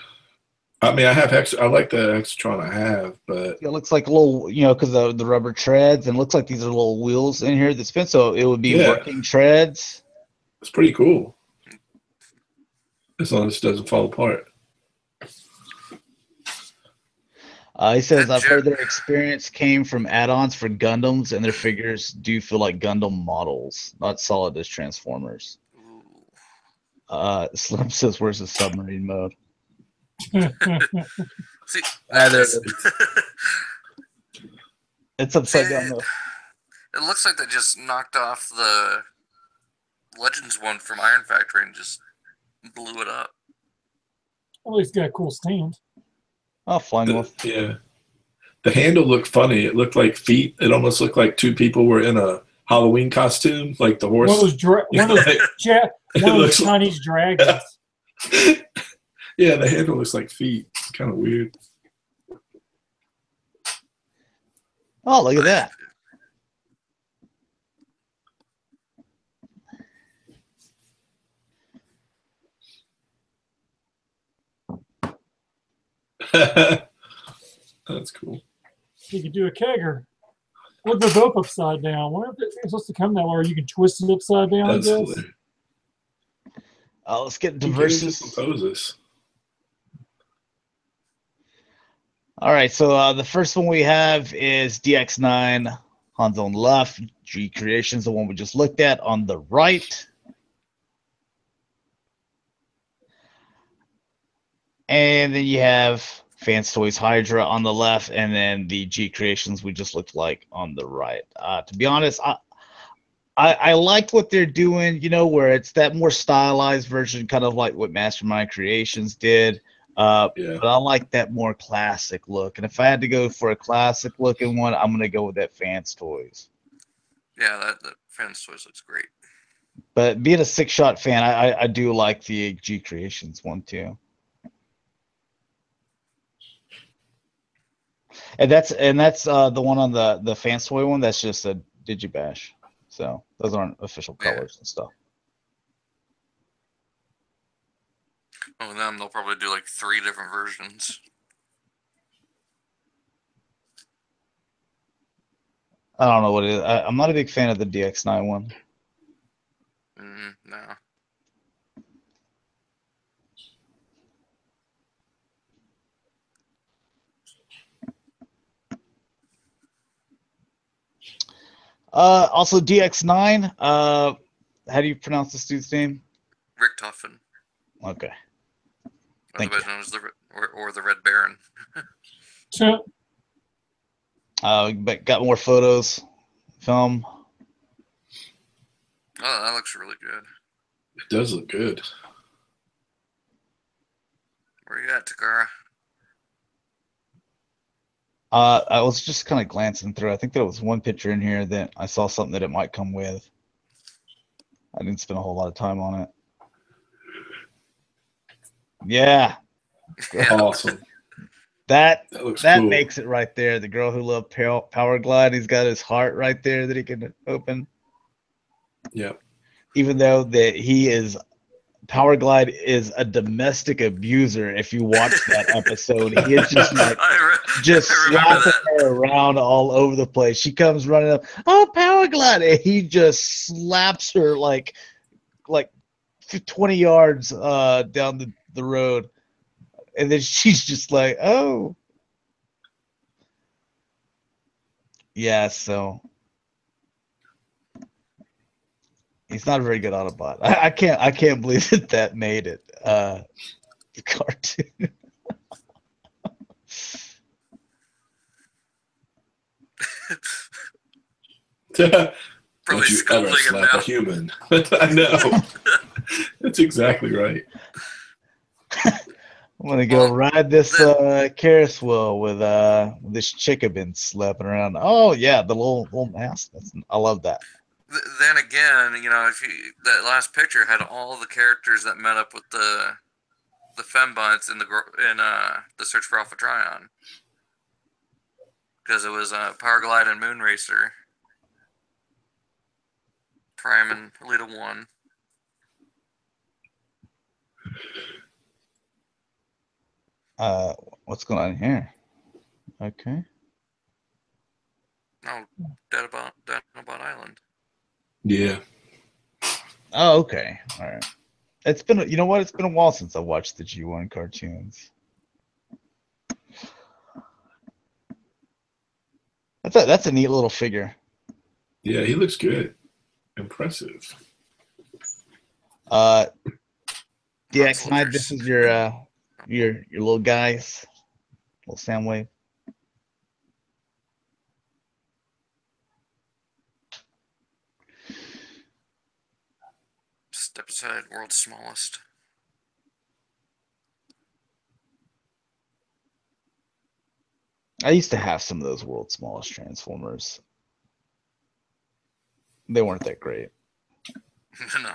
I mean, I like the Hexatron I have, but It looks like a little, because the rubber treads, and it looks like these are little wheels in here that spin, so it would be working treads. it's pretty cool. As long as it doesn't fall apart. He says, I've heard their experience came from add-ons for Gundams, and their figures do feel like Gundam models, not solid as Transformers. Ooh. Slim says, where's the submarine mode? See, It's upside down, though. It looks like they just knocked off the Legends one from Iron Factory and just blew it up. At least got a cool stand. Oh, flying wolf. Yeah. The handle looked funny. It looked like feet. It almost looked like two people were in a Halloween costume, like the horse. One of those Chinese dragons. Yeah, the handle looks like feet. Kind of weird. Oh, look at that. That's cool. You could do a kegger. What they're both upside down. I wonder if it's supposed to come that way, or you can twist it upside down, That's I guess. hilarious. Let's get to You can versus. just compose this. All right, so the first one we have is DX9, Hanzo on the left, G Creations, the one we just looked at on the right. And then you have Fans Toys Hydra on the left, and then the G Creations we just looked like on the right. To be honest, I like what they're doing, where it's that more stylized version, kind of like what Mastermind Creations did. But I like that more classic look. And if I had to go for a classic looking one, I'm going to go with that Fans Toys. Yeah, that Fans Toys looks great. But being a six-shot fan, I do like the G Creations one too. And that's the one on the Fans Toy one. That's just a Digibash. So those aren't official colors and stuff. Oh, and then they'll probably do like 3 different versions. I don't know what it is. I'm not a big fan of the DX9 one. No. Also DX9. How do you pronounce this dude's name? Rick Tuffin. Okay. Otherwise known as the Red Baron. So, But got more photos, film. Oh, that looks really good. It does look good. Where you at, Takara? I was just kind of glancing through. I think there was one picture in here that I saw something that it might come with. I didn't spend a whole lot of time on it. Yeah. Awesome. That looks cool. makes it right there. The girl who loved Power Glide. He's got his heart right there that he can open. Yep. Even though that he is Power Glide is a domestic abuser. If you watch that episode, he is just like slapping her around all over the place. She comes running up, oh, Power Glide, and he just slaps her like 20 yards down the road, and then she's just like, oh, yeah. So he's not a very good Autobot. I can't believe that made it. The cartoon. Probably you ever slap a human? I know. That's exactly right. I'm gonna go ride this Ferris wheel with this chick I've been slapping around. Oh yeah, the little mask. I love that. Then again, if that last picture had all the characters that met up with the fembots in the Search for Alpha Trion, because it was Power Glide and Moon Racer, Prime and Lita 1. What's going on here? Okay. No, Dinobot Island. Yeah. Oh, okay. All right. It's been, you know what? It's been a while since I watched the G1 cartoons. That's a neat little figure. Yeah, he looks good. Impressive. DX9, this is your little guys, little Soundwave. Step aside, world's smallest. I used to have some of those world's smallest Transformers. They weren't that great. No.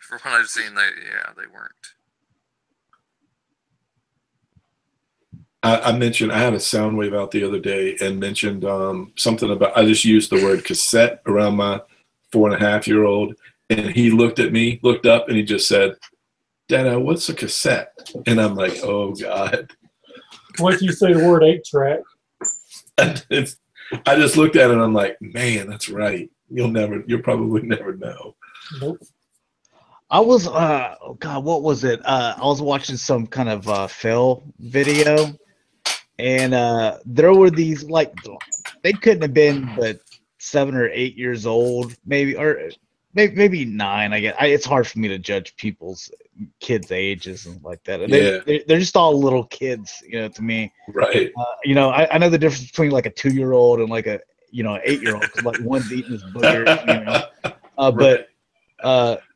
From what I've seen, they weren't. I mentioned I had a Soundwave out the other day and mentioned something about, I just used the word cassette around my 4.5-year-old, and he looked at me, looked up, and he just said, "Dada, what's a cassette?" And I'm like, oh God. Once you say the word 8-track. I just looked at it and I'm like, man, that's right. You'll probably never know. Nope. I was God, what was it? I was watching some kind of fail video, and there were these, like, they couldn't have been but 7 or 8 years old, maybe, or maybe 9. I guess it's hard for me to judge kids' ages and like that. They're just all little kids, to me. Right. I know the difference between like a 2-year-old and like a 8-year-old, because like one's eating his boogers, Right. But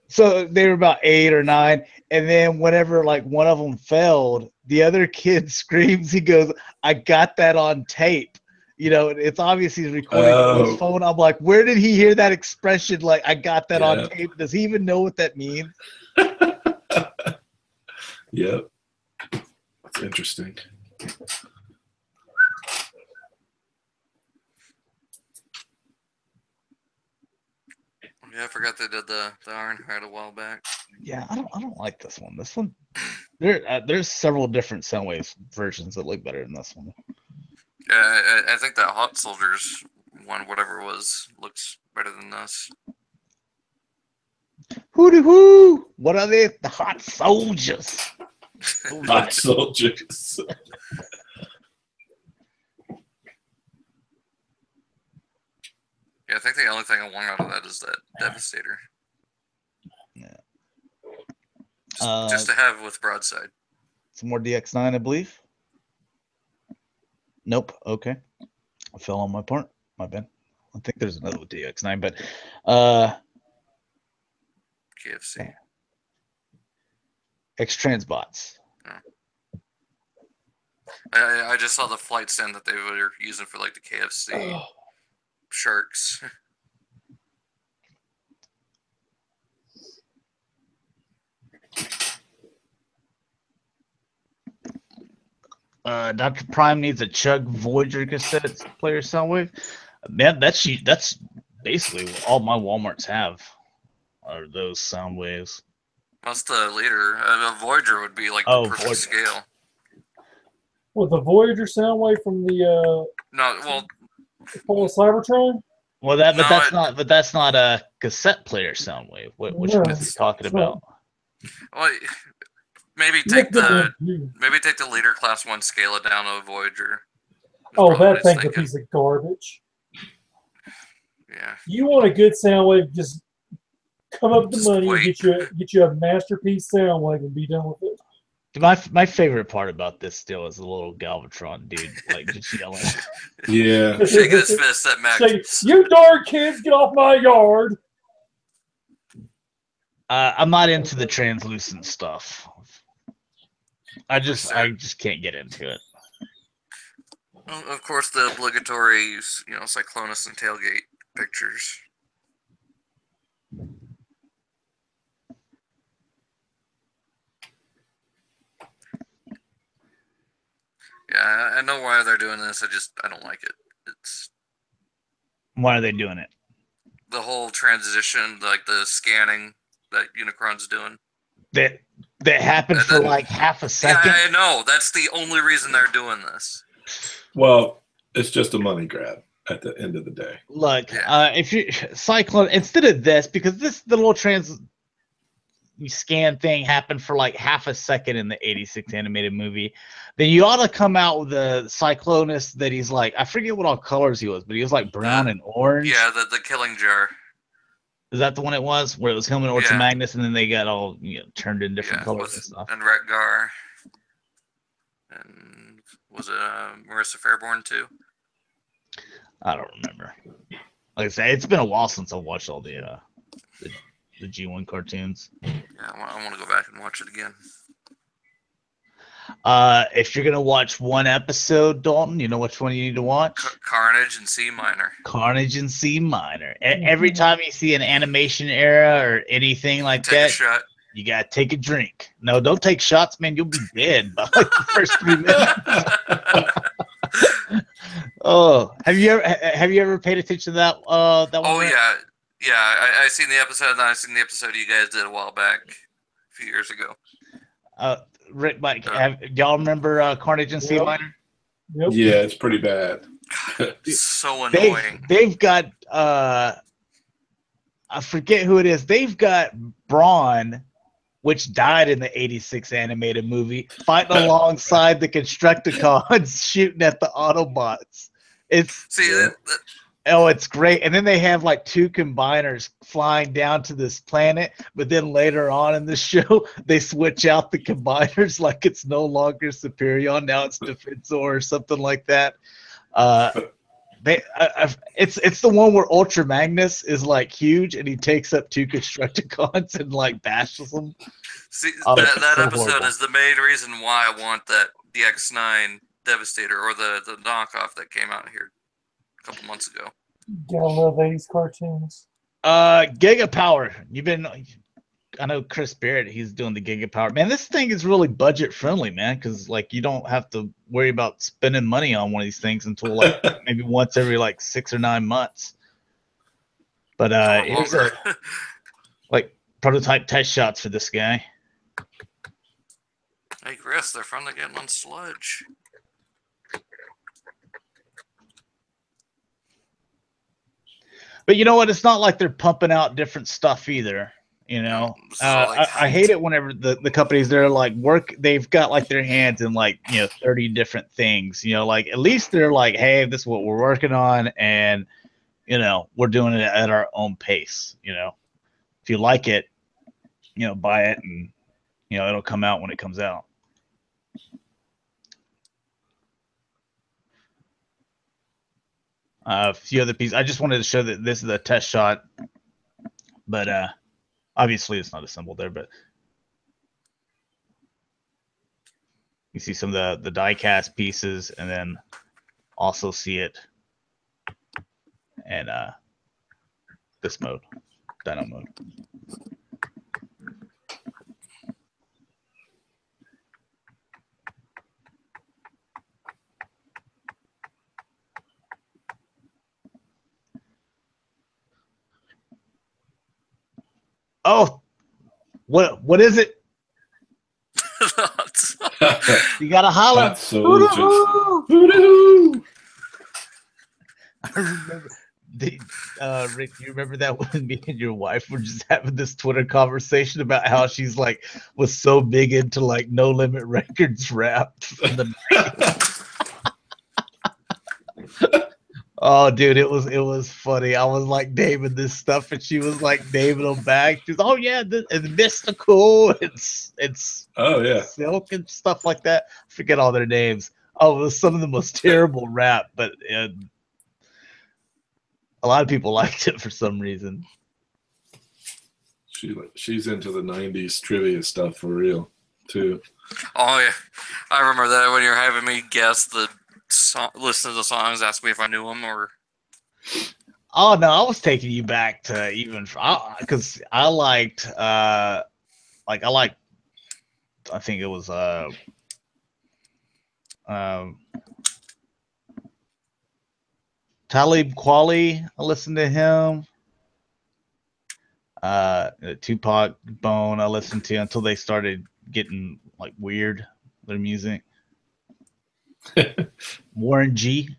so they were about 8 or 9, and then whenever like one of them failed, the other kid screams. He goes, "I got that on tape." It's obvious he's recording on his phone. I'm like, where did he hear that expression? Like, I got that on tape. Does he even know what that means? Yep. That's interesting. Yeah, I forgot they did the Ironhide a while back. Yeah, I don't like this one. This one, there's several different Soundwave versions that look better than this one. Yeah, I think that Hot Soldiers one, whatever it was, looks better than this. Hoo-doo-hoo! What are they? The Hot Soldiers. Hot Soldiers. Yeah, I think the only thing I want out of that is that Devastator. Yeah. Just to have with Broadside. Some more DX9, I believe. Nope. Okay. I fell on my part. My bad. I think there's another with DX9, but KFC. X-Transbots. Oh. I just saw the flight stand that they were using for like the KFC sharks. Dr. Prime needs a Chug Voyager cassette player Soundwave. Man, that's basically all my Walmarts have are those Soundwaves. What's the leader? A Voyager would be like the perfect scale. Well, the Voyager Soundwave from the full Cybertron. Well, that's not a cassette player Soundwave. Which one is he talking about? Well, maybe take the leader class 1, scale it down to a Voyager. Oh, that thing's a piece of garbage. Yeah. You want a good Soundwave? Just come up with the money and get you a masterpiece Soundwave and be done with it. My favorite part about this still is the little Galvatron dude, like just yelling. Yeah. Shaking his fist at Max. Say, you darn kids, get off my yard. I'm not into the translucent stuff. I just can't get into it. Well, of course, the obligatory, Cyclonus and tailgate pictures. Yeah, I know why they're doing this. I don't like it. Why are they doing it? The whole transition, like the scanning that Unicron's doing. That happened for like half a second. Yeah, I know. That's the only reason they're doing this. Well, it's just a money grab at the end of the day. Look, if you Cyclone instead of this, because the little scan thing happened for like half a second in the 86 animated movie, then you ought to come out with a Cyclonus that he's like, I forget what all colors he was, but he was like brown and orange. Yeah, the killing jar. Is that the one it was? Where it was him and Ultra Magnus and then they got all turned in different colors and stuff. And Retgar. And was it Marissa Fairborn too? I don't remember. Like I say, it's been a while since I watched all the G1 cartoons. Yeah, I want to go back and watch it again. If you're gonna watch one episode, Dalton, you know which one you need to watch? Carnage in C minor. Carnage in C minor. Every time you see an animation era or anything like take a shot. You gotta take a drink. No, don't take shots, man. You'll be dead by like the first 3 minutes. Oh, have you ever paid attention to that? That one? Oh yeah. I seen the episode, and I seen the episode you guys did a while back, a few years ago. Rick, Mike, y'all remember Carnage and C minor? Yep. Yeah, it's pretty bad. God, it's so annoying. They've got I forget who it is. They've got Brawn, which died in the 86 animated movie, fighting alongside the Constructicons shooting at the Autobots. It's great. And then they have like 2 combiners flying down to this planet, but then later on in the show, they switch out the combiners like it's no longer Superion. Now it's Defensor or something like that. It's the one where Ultra Magnus is like huge and he takes up 2 Constructicons and like bashes them. See, that episode horrible. Is the main reason why I want the X9 Devastator or the knockoff that came out here a couple months ago. Gotta love 80s cartoons. Giga Power. I know Chris Barrett, he's doing the Giga Power. Man, this thing is really budget friendly, man, because like you don't have to worry about spending money on one of these things until like maybe once every like 6 or 9 months. But here's a like prototype test shots for this guy. Hey Chris, they're finally getting on sludge. But you know what? It's not like they're pumping out different stuff either. You know, I hate it whenever the companies they're like they've got like their hands in like 30 different things. Like at least they're like, hey, this is what we're working on, and we're doing it at our own pace. If you like it, buy it, and it'll come out when it comes out. A few other pieces. I just wanted to show that this is a test shot, but obviously it's not assembled there. But you see some of the die cast pieces, and then also see it in this mode, Dino mode. Oh, what is it? You gotta holler. Hot soldiers. Hoo-doo. I remember, Rick, you remember that when me and your wife were just having this Twitter conversation about how she's like was so big into like No Limit Records rap from the 90s. Oh, dude, it was funny. I was like naming this stuff, and she was like naming them back. She's, oh yeah, it's mystical. It's Oh yeah. silk and stuff like that. I forget all their names. Oh, it was some of the most terrible rap, but a lot of people liked it for some reason. She's into the '90s trivia stuff for real too. Oh yeah, I remember that when you were having me guess the listen to the songs, ask me if I knew them or. Oh no, I was taking you back to even because I liked I think it was Talib Kweli. I listened to him. Tupac Bone. I listened to until they started getting like weird. Their music. Warren G.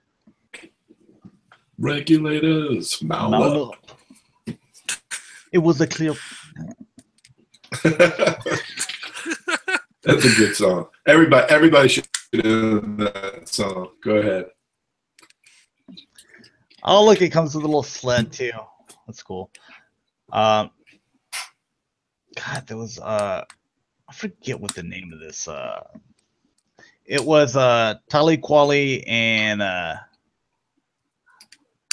Regulators, mount up. It was a clear. That's a good song. Everybody should know that song. Go ahead. Oh, look, it comes with a little sled too. That's cool. God, there was I forget what the name of this. It was Talib Kweli and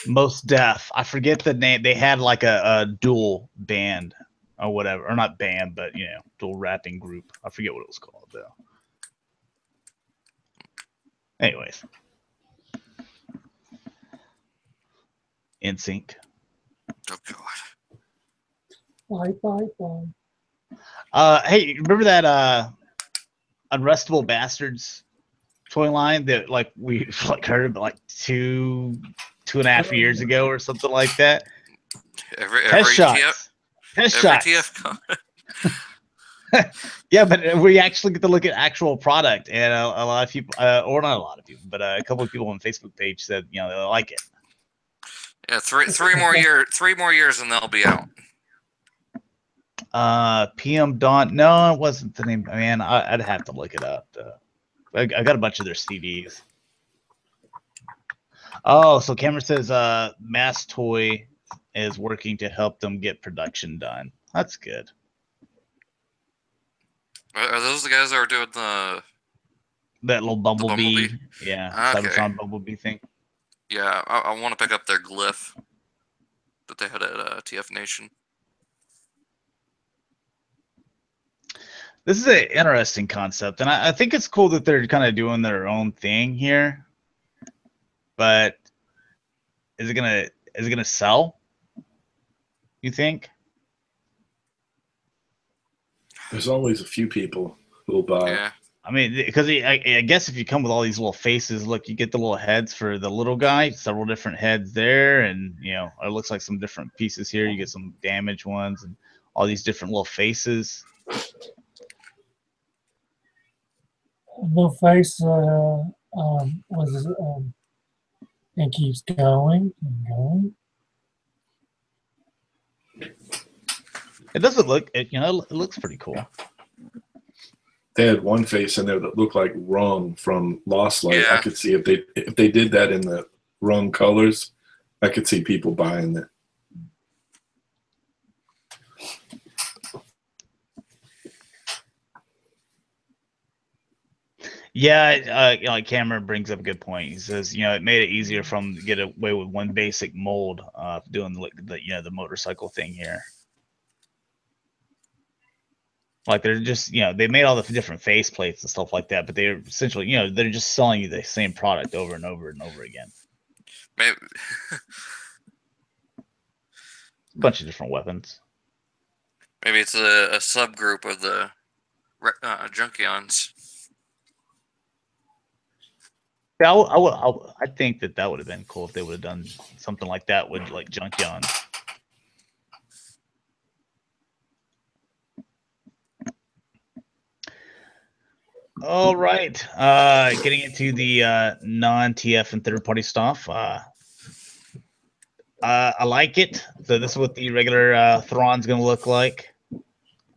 Most Def. I forget the name. They had like a dual band or whatever, or not band, but you know, dual rapping group. I forget what it was called though. Anyways, NSYNC. Oh Bye, god. bye, bye. Hey, remember that Unrestable Bastards toy line that like we like heard like 2.5 years ago or something like that? Every Test shots. TF, Test every shots. TF. Yeah, but we actually get to look at actual product, and a lot of people, or not a lot of people, but a couple of people on Facebook page said, you know, they like it. Yeah, three more years and they'll be out. PM Dawn. No, it wasn't the name. Man, I'd have to look it up. I got a bunch of their CDs. Oh, so Cameron says Mass Toy is working to help them get production done. That's good. Are those the guys that are doing That little Bumblebee. Yeah, Okay. Cybertron Bumblebee thing. Yeah, I want to pick up their glyph that they had at TF Nation. This is an interesting concept, and I think it's cool that they're kind of doing their own thing here. But is it gonna sell? You think? There's always a few people who'll buy. Yeah. I mean, because I guess if you come with all these little faces, look, you get the little heads for the little guy, several different heads there, and you know, it looks like some different pieces here. You get some damaged ones and all these different little faces. The face was and keeps going and going. It doesn't look, it looks pretty cool. They had one face in there that looked like Rung from Lost Light. Yeah. I could see if they did that in the Rung colors, I could see people buying it. Yeah, like Cameron brings up a good point. He says, you know, it made it easier for them to get away with one basic mold, doing the motorcycle thing here. Like they're just, you know, they made all the different face plates and stuff like that, but they're essentially, you know, they're just selling you the same product over and over and over again. Maybe. A bunch of different weapons. Maybe it's a subgroup of the Junkions. Yeah, I think that would have been cool if they would have done something like that with like Junkion. All right. Getting into the non-TF and third-party stuff. I like it. So this is what the regular Thrawn's going to look like.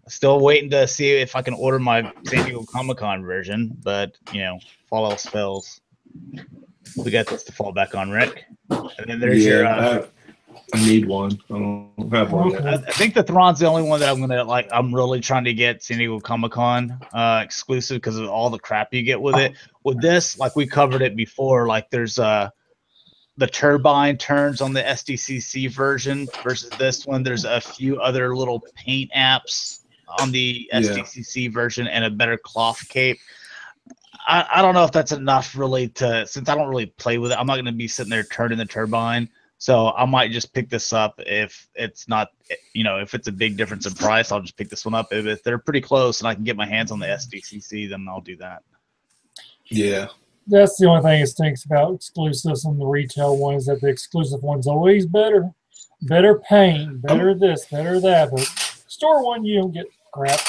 Still waiting to see if I can order my San Diego Comic-Con version, but, you know, if all else fails, we got this to fall back on, Rick. And then there's your... I need one. I don't have one yet. I think the Thrawn's the only one that I'm gonna like. I'm really trying to get San Diego Comic-Con exclusive because of all the crap you get with it. With this, like we covered it before, like there's the turbine turns on the SDCC version versus this one. There's a few other little paint apps on the SDCC version and a better cloth cape. I don't know if that's enough really to, since I don't really play with it, I'm not going to be sitting there turning the turbine. So I might just pick this up if it's not, you know, if it's a big difference in price, I'll just pick this one up. If they're pretty close and I can get my hands on the SDCC, then I'll do that. Yeah. That's the only thing that stinks about exclusives and the retail one is that the exclusive one's always better. Better paint, better this, better that. But store one, you don't get crap.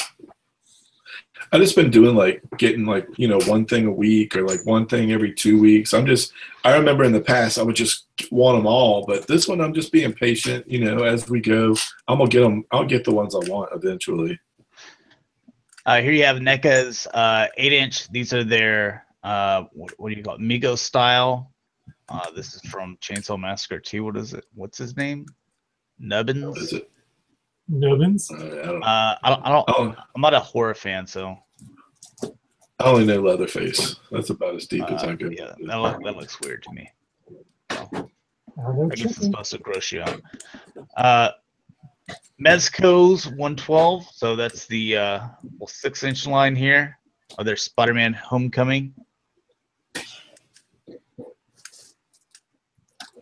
I just been doing like getting like, you know, one thing a week or like one thing every 2 weeks. I remember in the past I would just want them all, but this one I'm just being patient, you know, as we go. I'm gonna get them. I'll get the ones I want eventually. Here you have NECA's 8-inch. These are their what do you call it? Mego style. This is from Chainsaw Massacre 2. What is it? What's his name? Nubbins. What is it? Nubbins. I'm not a horror fan, so I only know Leatherface. That's about as deep as I go. Yeah, that looks weird to me. So, I guess it's supposed to gross you out. Mezco's 112, so that's the 6-inch line here. Oh, there's Spider-Man Homecoming.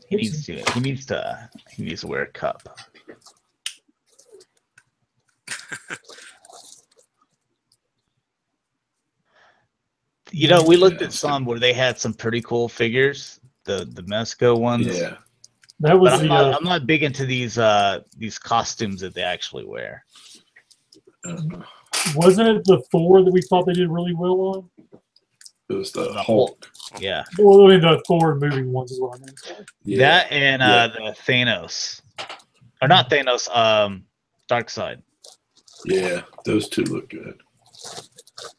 He needs to wear a cup. You know, we looked at some where they had some pretty cool figures, the Mezco ones. Yeah. That was I'm not big into these costumes that they actually wear. Wasn't it the Thor that we thought they did really well on? It was the Hulk. Yeah. Well, I mean, the Thor movie ones is what I meant. Yeah. That and the Thanos. Or not Thanos, Darkseid. Yeah, those two look good.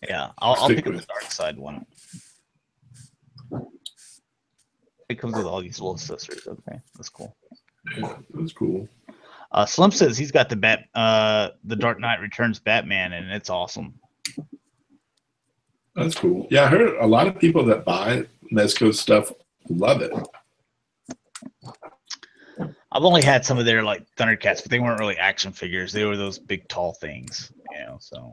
Yeah, I'll pick up the Darkseid one. It comes with all these little accessories. Okay, that's cool. Yeah, that's cool. Slim says he's got the Dark Knight Returns Batman, and it's awesome. That's cool. Yeah, I heard a lot of people that buy Mezco stuff love it. I've only had some of their like Thundercats, but they weren't really action figures. They were those big, tall things, you know. So,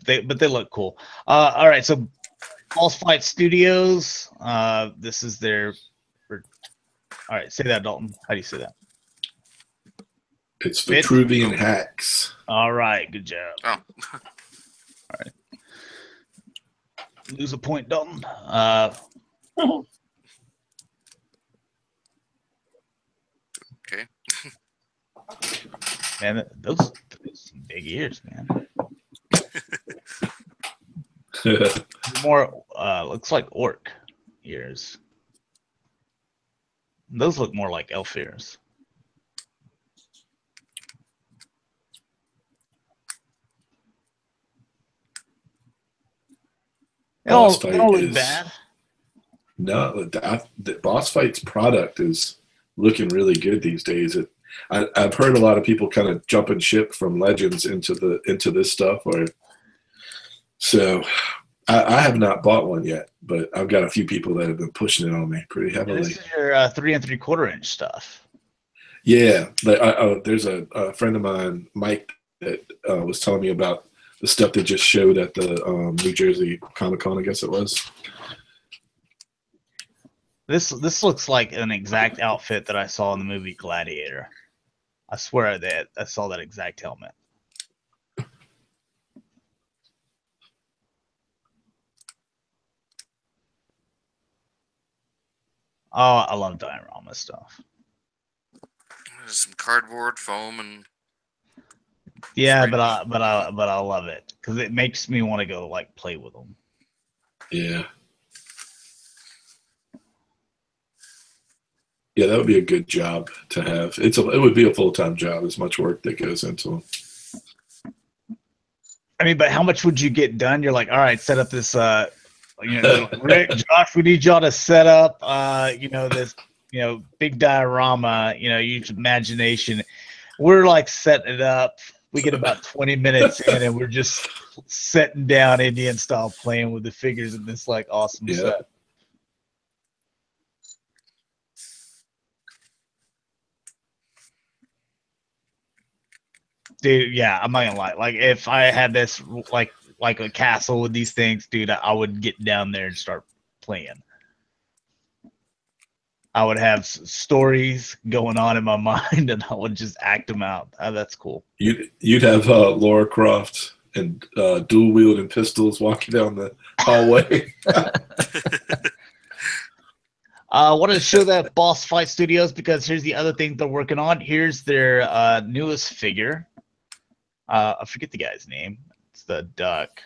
they look cool. All right, so Boss Fight Studios. This is their. All right, say that, Dalton. How do you say that? It's Vitruvian Hacks. All right, good job. Oh. All right. Lose a point, Dalton. Okay. Man, those some big ears, man. More looks like orc ears. Those look more like elf ears. They don't look bad. No, the Boss Fight's product is looking really good these days. I've heard a lot of people kind of jumping ship from Legends into this stuff. So I have not bought one yet, but I've got a few people that have been pushing it on me pretty heavily. This is your 3 3/4-inch stuff. Yeah, there's a friend of mine, Mike, that was telling me about the stuff they just showed at the New Jersey Comic-Con, I guess it was. This looks like an exact outfit that I saw in the movie Gladiator. I swear that I saw that exact helmet. Oh, I love diorama stuff. There's some cardboard, foam, and yeah, but I love it because it makes me want to go like play with them. Yeah. Yeah, that would be a good job to have. It would be a full-time job. As much work that goes into them. I mean, but how much would you get done? You're like, all right, set up this. Rick, Josh, we need y'all to set up. This. Big diorama. Use imagination. We're like setting it up. We get about 20 minutes in, and we're just sitting down Indian style, playing with the figures in this like awesome set. Dude, yeah, I'm not gonna lie. Like, if I had this like a castle with these things, dude, I would get down there and start playing. I would have stories going on in my mind, and I would just act them out. That's cool. You'd have Laura Croft and dual wielding pistols walking down the hallway. I wanted to show that Boss Fight Studios because here's the other thing they're working on. Here's their newest figure. I forget the guy's name. It's the duck.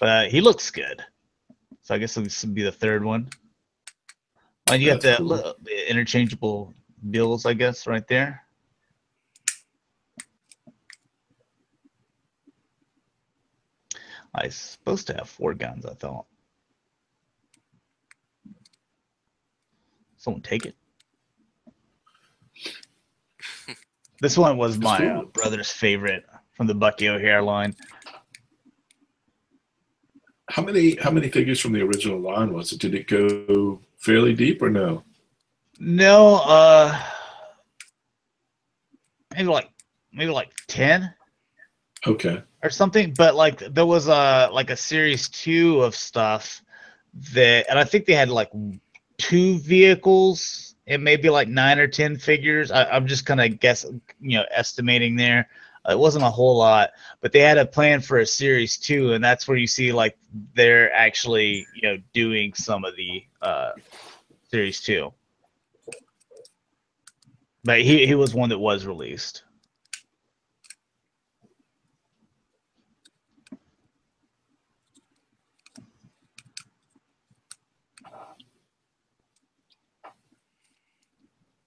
But he looks good. So I guess this would be the third one. And you got the interchangeable bills, I guess, right there. I was supposed to have 4 guns, I thought. Someone take it. This one was my brother's favorite from the Bucky O'Hare line. How many figures from the original line was it? Did it go fairly deep or no? No, maybe like 10. Okay. Or something, but like there was a series 2 of stuff and I think they had like 2 vehicles and maybe like 9 or 10 figures. I'm just kind of estimating there. It wasn't a whole lot, but they had a plan for a series 2, and that's where you see like they're actually doing some of the series 2. But he was one that was released.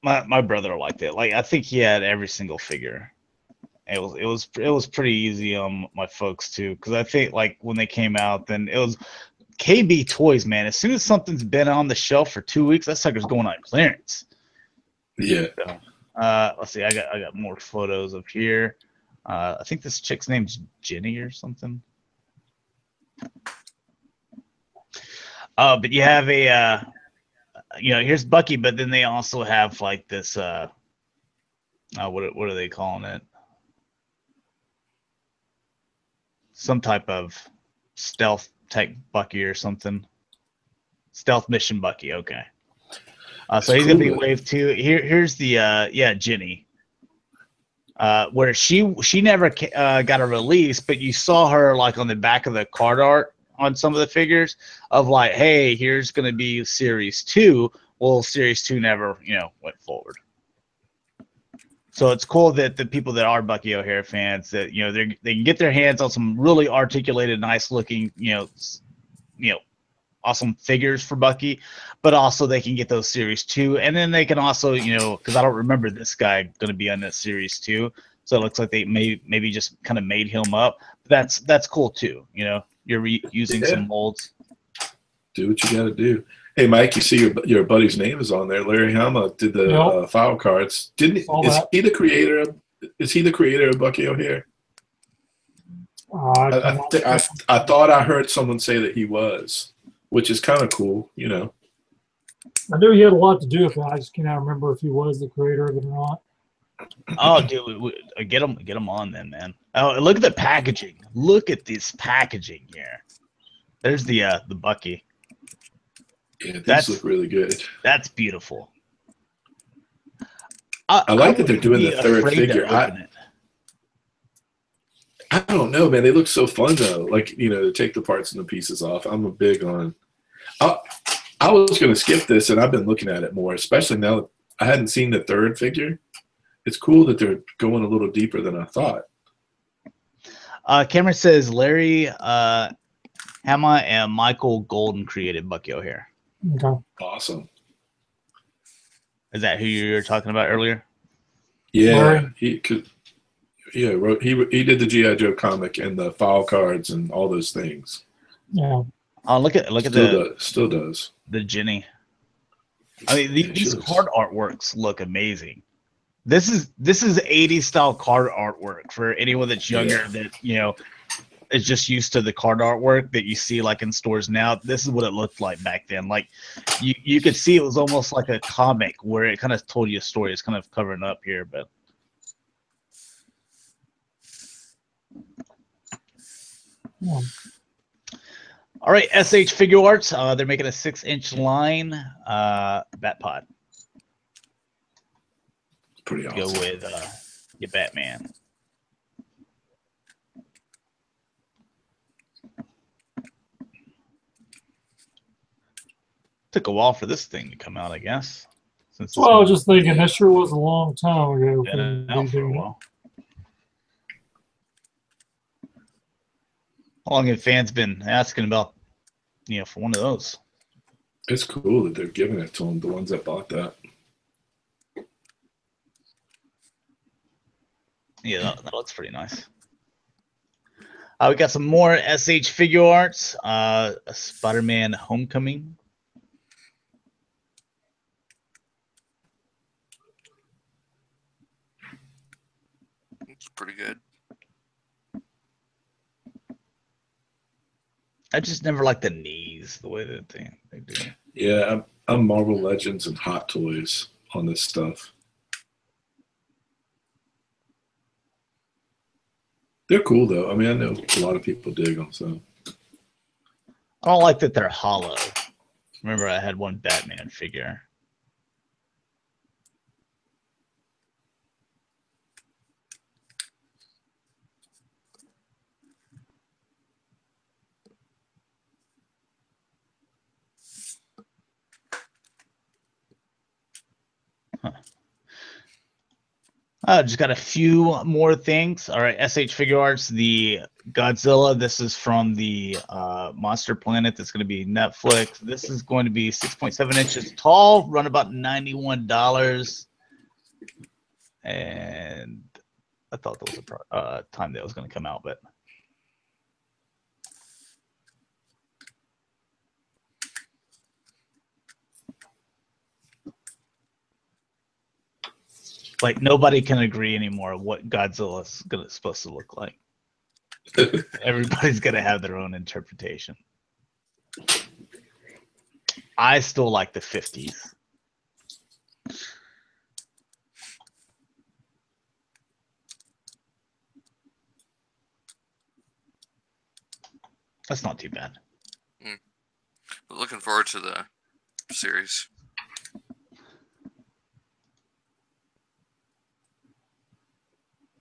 My brother liked it. Like, I think he had every single figure. It was pretty easy on my folks too, because I think like when they came out, then it was KB Toys, man. As soon as something's been on the shelf for 2 weeks, that sucker's going on clearance. Yeah. So, let's see. I got more photos up here. I think this chick's name's Jenny or something. But you have a here's Bucky, but then they also have like this what are they calling it? Some type of stealth type Bucky or something. Stealth mission Bucky, okay. So he's gonna be wave 2. Here's the Jenny. Where she never got a release, but you saw her like on the back of the card art on some of the figures of like, hey, here's gonna be series 2. Well, series 2 never went forward. So it's cool that the people that are Bucky O'Hare fans that they can get their hands on some really articulated, nice looking awesome figures for Bucky, but also they can get those series 2, and then they can also because I don't remember this guy going to be on that series 2, so it looks like they maybe just kind of made him up. That's cool too. You're reusing some molds. Do what you got to do. Hey, Mike, you see your buddy's name is on there. Larry Hama did the file cards. Didn't he? Is he the creator of? Is he the creator of Bucky O'Hare? I thought I heard someone say that he was, which is kind of cool. I knew he had a lot to do with it. I just cannot remember if he was the creator of it or not. Oh, dude, get him on then, man. Oh, look at the packaging. Look at this packaging here. There's the Bucky. Yeah, these look really good. That's beautiful. I like that they're doing the third figure. I don't know, man. They look so fun though. Like to take the parts and the pieces off. I'm a big on. I was going to skip this, and I've been looking at it more, especially now that I hadn't seen the third figure. it's cool that they're going a little deeper than I thought. Cameron says Larry Hama and Michael Golden created Bucky O'Hare. Okay. Awesome. Is that who you were talking about earlier? Yeah, Larry? he did the G.I. Joe comic and the file cards and all those things. Yeah. Oh, look at Still does. the Jenny. I mean, these looks- card artworks look amazing. This is 80s style card artwork for anyone that's younger that is just used to the card artwork that you see like in stores now. This is what it looked like back then. Like you could see it was almost like a comic where it kind of told you a story. It's kind of covering up here, but Yeah. all right, SH Figure Arts. They're making a 6-inch line bat pod. Pretty Go awesome. with your Batman. Took a while for this thing to come out, I guess. Since Well, I was just thinking that sure was a long time ago. been out for a while. How long have fans been asking about, for one of those? It's cool that they're giving it to them, the ones that bought that. Yeah, that looks pretty nice. We got some more SH Figure Arts. Spider-Man Homecoming. It's pretty good. I just never liked the knees, the way that they do. Yeah, I'm Marvel Legends and Hot Toys on this stuff. They're cool though. I mean, I know a lot of people dig them. So I don't like that they're hollow. Remember, I had one Batman figure. Just got a few more things. All right, SH Figure Arts, the Godzilla. This is from the Monster Planet. That's going to be Netflix. This is going to be 6.7 inches tall, run about $91. And I thought there was a time that was going to come out, but like nobody can agree anymore what Godzilla's supposed to look like. Everybody's gonna have their own interpretation. I still like the 50s. That's not too bad. But looking forward to the series.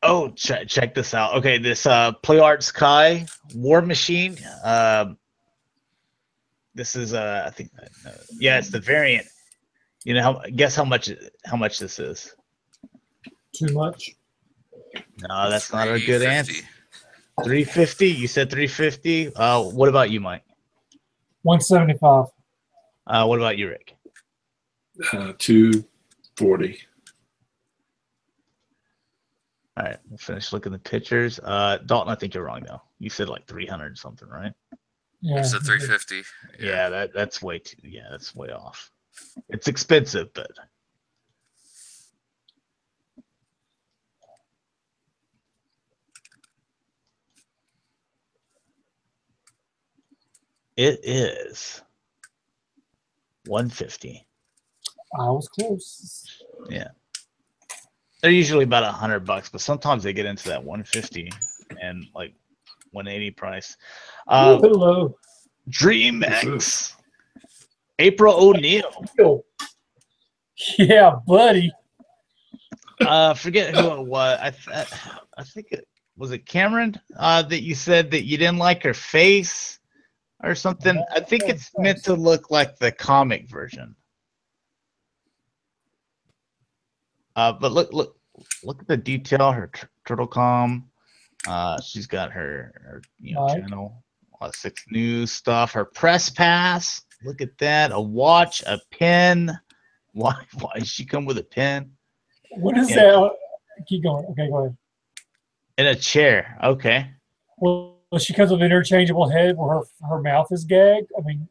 Oh, check this out. Okay, this Play Arts Kai War Machine. This is I think yeah, it's the variant. You know, guess how much this is? Too much. No, that's not a good answer. 350. 350. You said 350. What about you, Mike? 175. What about you, Rick? 240. All right, we'll finish looking at the pictures. Dalton, I think you're wrong though. You said like 300 something, right? Yeah. I said 350. Yeah, that's way too. Yeah, that's way off. It's expensive, but it is 150. I was close. Yeah. They're usually about $100, but sometimes they get into that 150 and like 180 price. Hello. Dream X, April O'Neil. Yo. Yeah, buddy. Forget who it was. I think it was it Cameron that you said that you didn't like her face or something. I think it's meant to look like the comic version. But look, look at the detail. Her turtle com. She's got her channel. 6 news stuff. Her press pass. Look at that. A watch, a pen. Why does she come with a pen? What is that? Keep going. Okay, go ahead. In a chair. Okay. Well, she comes with an interchangeable head where her mouth is gagged. I mean,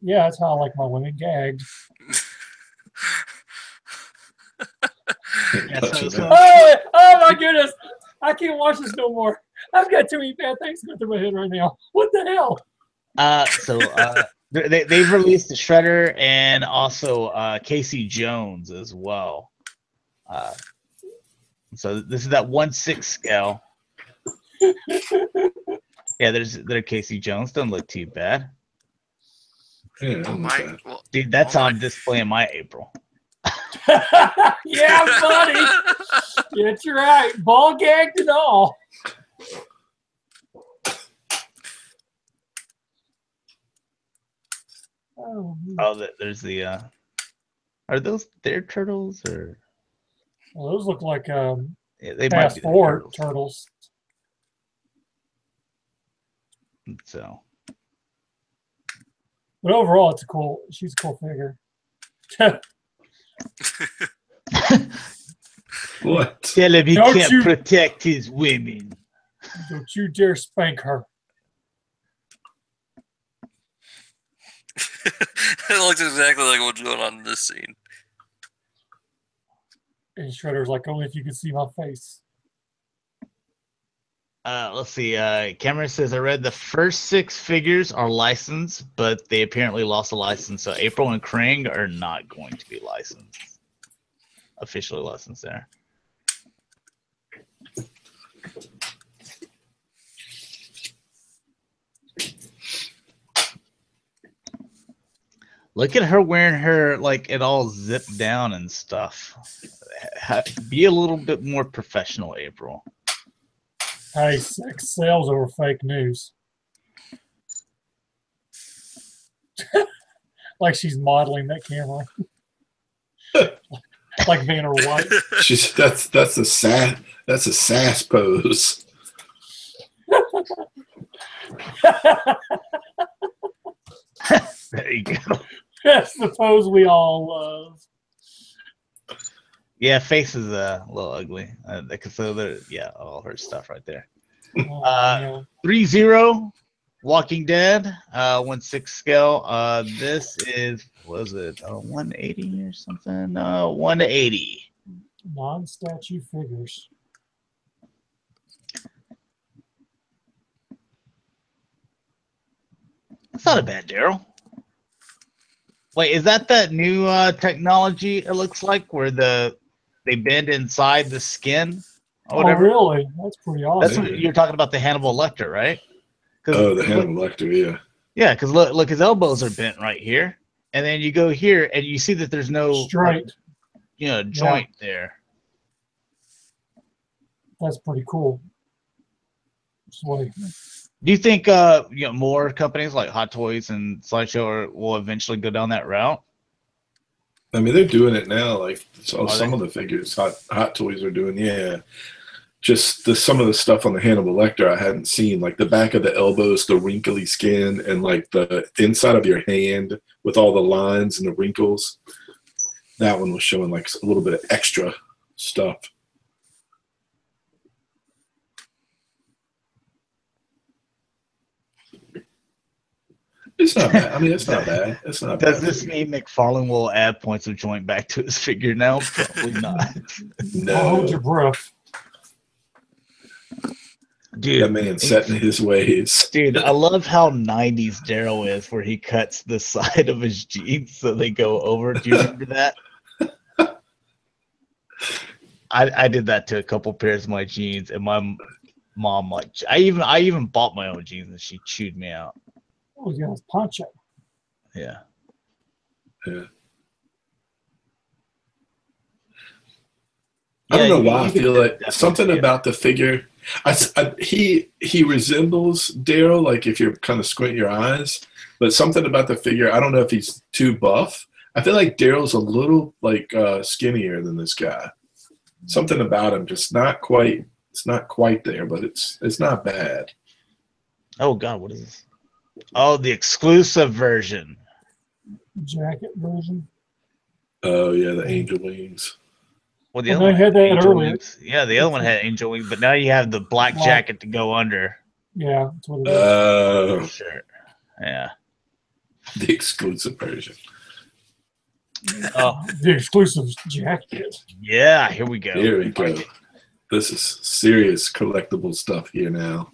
yeah, that's how I like my women gagged. Oh my goodness! I can't watch this no more. I've got too many bad things going through my head right now. What the hell? They've released the Shredder and also Casey Jones as well. So this is that 1/6 scale. Yeah, they're Casey Jones. Doesn't look too bad. Yeah, dude, that's on display in my April. Yeah, buddy. That's right. Ball gagged and all. Oh, there's the. Are those their turtles or? Well, those look like they fast forward turtles. So. But overall, she's a cool figure. What? Tell him he can't protect his women. Don't you dare spank her. It looks exactly like what's going on in this scene. And Shredder's like, only if you could see my face. Let's see. Cameron says, I read the first 6 figures are licensed, but they apparently lost a license. So April and Krang are not going to be licensed. Officially licensed there. Look at her wearing her, like, it all zipped down and stuff. Be a little bit more professional, April. Hey, sex sells over fake news. Like she's modeling that camera. Like Vanna White. That's a sass pose. There you go. That's the pose we all love. Yeah, face is a little ugly. So all her stuff right there. 3-0, Walking Dead, 1/6 scale. This is, was it 180 or something? 180. Non-statue figures. That's not a bad Daryl. Wait, is that new technology? It looks like where they bend inside the skin. Or whatever. Oh, really? That's pretty awesome. That's what you're talking about, the Hannibal Lecter, right? Oh, the Hannibal Lecter, yeah. Yeah, because look, his elbows are bent right here, and then you go here, and you see that there's no straight, joint there. That's pretty cool. Sweet. Do you think more companies like Hot Toys and Slideshow will eventually go down that route? I mean, they're doing it now. Like some of the figures, Hot Toys are doing. Yeah, just some of the stuff on the Hannibal Lecter I hadn't seen, like the back of the elbows, the wrinkly skin, and like the inside of your hand with all the lines and the wrinkles. That one was showing like a little bit of extra stuff. It's not bad. I mean, it's not bad. It's not bad. Does this mean McFarlane will add points of joint back to his figure now? Probably not. No. Hold your breath. Dude, that man's set in his ways. Dude, I love how 90s Daryl is, where he cuts the side of his jeans so they go over. Do you remember that? I did that to a couple pairs of my jeans, and my mom, like, I even bought my own jeans, and she chewed me out. Oh, yeah, it's poncho. Yeah. Yeah. I don't know why I feel like something about the figure. He resembles Daryl, like if you're kind of squinting your eyes, but something about the figure. I don't know if he's too buff. I feel like Daryl's a little like skinnier than this guy. something about him just not quite. It's not quite there, but it's not bad. Oh God, what is this? Oh, the exclusive version. Jacket version. Oh yeah, the angel wings. Well, the Well, other they one had that angel earlier. wings. Yeah, the other one had angel wings, but now you have the black jacket to go under. Yeah, that's what it is. Sure. Yeah. The exclusive version. Oh, The exclusive jacket. yeah. Here we go. Here we go. This is serious collectible stuff here now.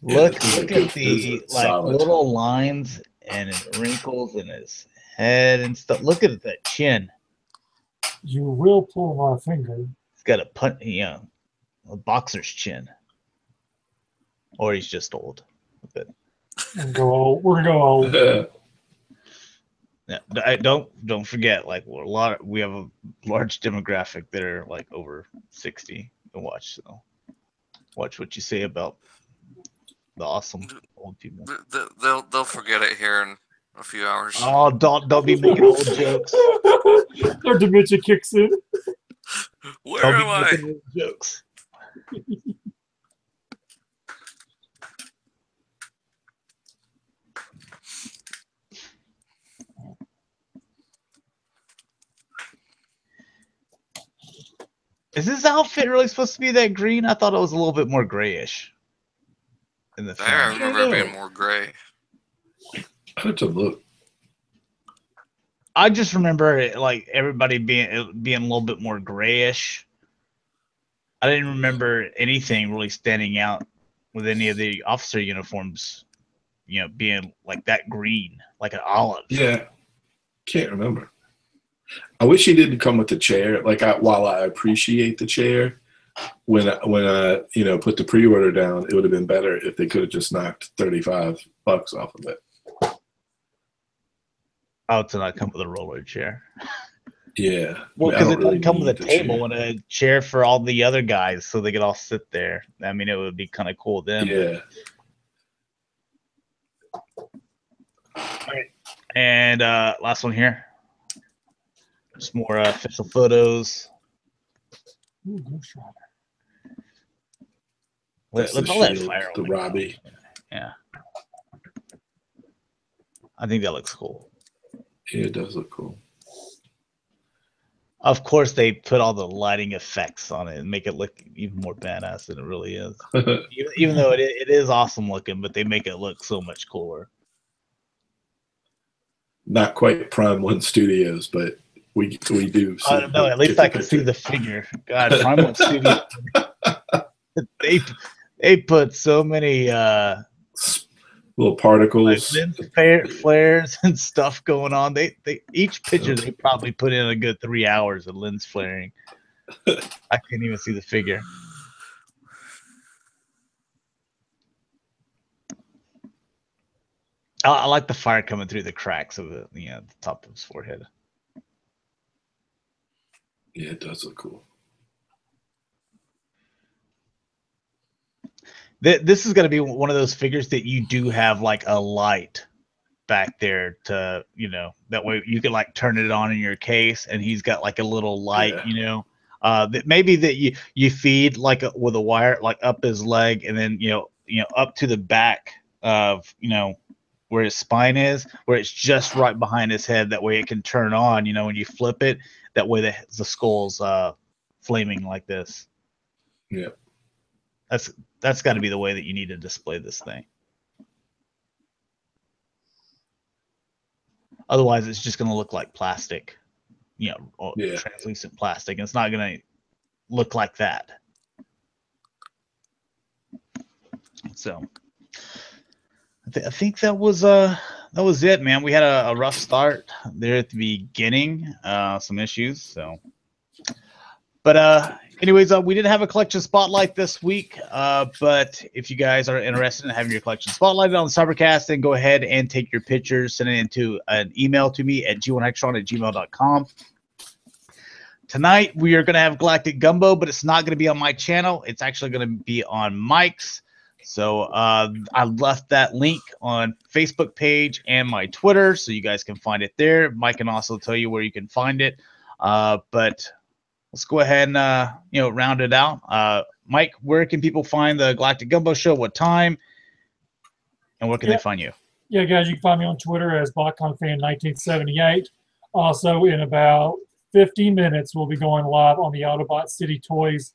Look Yeah, at the solid. little lines and his wrinkles in his head and stuff. Look at that chin. You will pull my finger. He's got a boxer's chin, or he's just old. But And go old. We're gonna go old. yeah, don't forget. Like we have a large demographic that are like over 60 to watch. So watch what you say about the awesome old people. They'll forget it here in a few hours. Oh, don't be making old jokes. Their dementia kicks in. Where Don't be am I? making old jokes. Is this outfit really supposed to be that green? I thought it was a little bit more grayish in the I film. remember it being more gray. I have to look. I just remember it, like everybody being a little bit more grayish. I didn't remember anything really standing out with any of the officer uniforms, being like that green, like an olive. Yeah, can't remember. I wish he didn't come with the chair. Like, while I appreciate the chair, when I put the pre-order down, it would have been better if they could have just knocked $35 off of it. Oh, to not come with a roller chair. Yeah. Well, because it doesn't come with a need the table chair. and a chair for all the other guys, so they could all sit there. I mean, it would be kind of cool then. Yeah. All right. And last one here. Some more official photos. Ooh, Ghost Rider. That's Look the at all that shield, fire. the Robbie. Yeah. I think that looks cool. Yeah, it does look cool. Of course, they put all the lighting effects on it and make it look even more badass than it really is. Even though it is awesome looking, but they make it look so much cooler. Not quite Prime One Studios, but we do. I don't know. At least I can see the figure. God, Primal Studio. They put so many little particles, lens flares and stuff going on. They each picture they probably put in a good 3 hours of lens flaring. I can't even see the figure. I like the fire coming through the cracks of the top of his forehead. Yeah, it does look cool. This is going to be one of those figures that you do have like a light back there to, that way you can like turn it on in your case, and he's got like a little light, that maybe that you feed like with a wire like up his leg, and then up to the back of where his spine is, where it's just right behind his head. That way it can turn on, when you flip it. That way the skull's flaming like this. Yeah. That's got to be the way that you need to display this thing. Otherwise, it's just going to look like plastic, translucent plastic. And it's not going to look like that. So I think that was it, man. We had a rough start there at the beginning, some issues. So, but anyways, we didn't have a collection spotlight this week. But if you guys are interested in having your collection spotlighted on the Cybercast, then go ahead and take your pictures, send it into an email to me at g1hextron@gmail.com. Tonight we are going to have Galactic Gumbo, but it's not going to be on my channel. It's actually going to be on Mike's. So I left that link on Facebook page and my Twitter, so you guys can find it there. Mike can also tell you where you can find it. But let's go ahead and round it out. Mike, where can people find the Galactic Gumbo Show? What time? And where can they find you? Yeah, guys, you can find me on Twitter as BotconFan1978. Also, in about 50 minutes, we'll be going live on the Autobot City Toys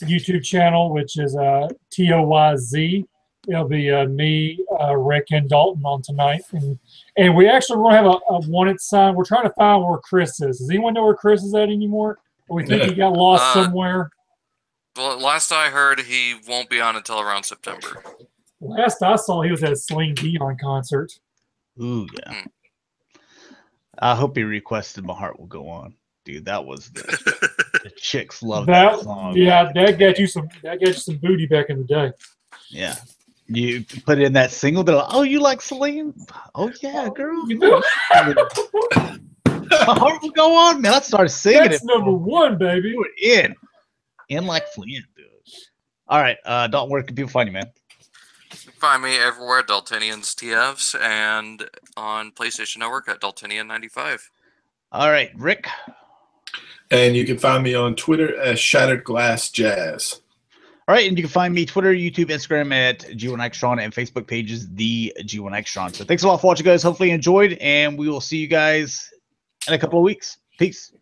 YouTube channel, which is Toyz. It'll be me, Rick, and Dalton on tonight. And we actually want to have a wanted sign. We're trying to find where Chris is. Does anyone know where Chris is at anymore? Or we think he got lost somewhere? Well, last I heard, he won't be on until around September. Last I saw, he was at a Celine Dion concert. Ooh, yeah. I hope he requested My Heart Will Go On. Dude, that was the chicks love that song. Yeah, that got you some booty back in the day. Yeah. You put in that single, they're like, oh, you like Celine? Oh, yeah, girl. My Heart Will Go On. Man, I started singing That's it. number one, baby. You were in like Flint, dude. All right, Dalton, where can people find you, man? You can find me everywhere, Daltonians TFs, and on PlayStation Network at Daltonian95. All right, Rick. And you can find me on Twitter as Shatrdglassjazz. All right, and you can find me Twitter, YouTube, Instagram at G1Xtron, and Facebook pages the G1Xtron. So thanks a lot for watching, guys. Hopefully you enjoyed, and we will see you guys in a couple of weeks. Peace.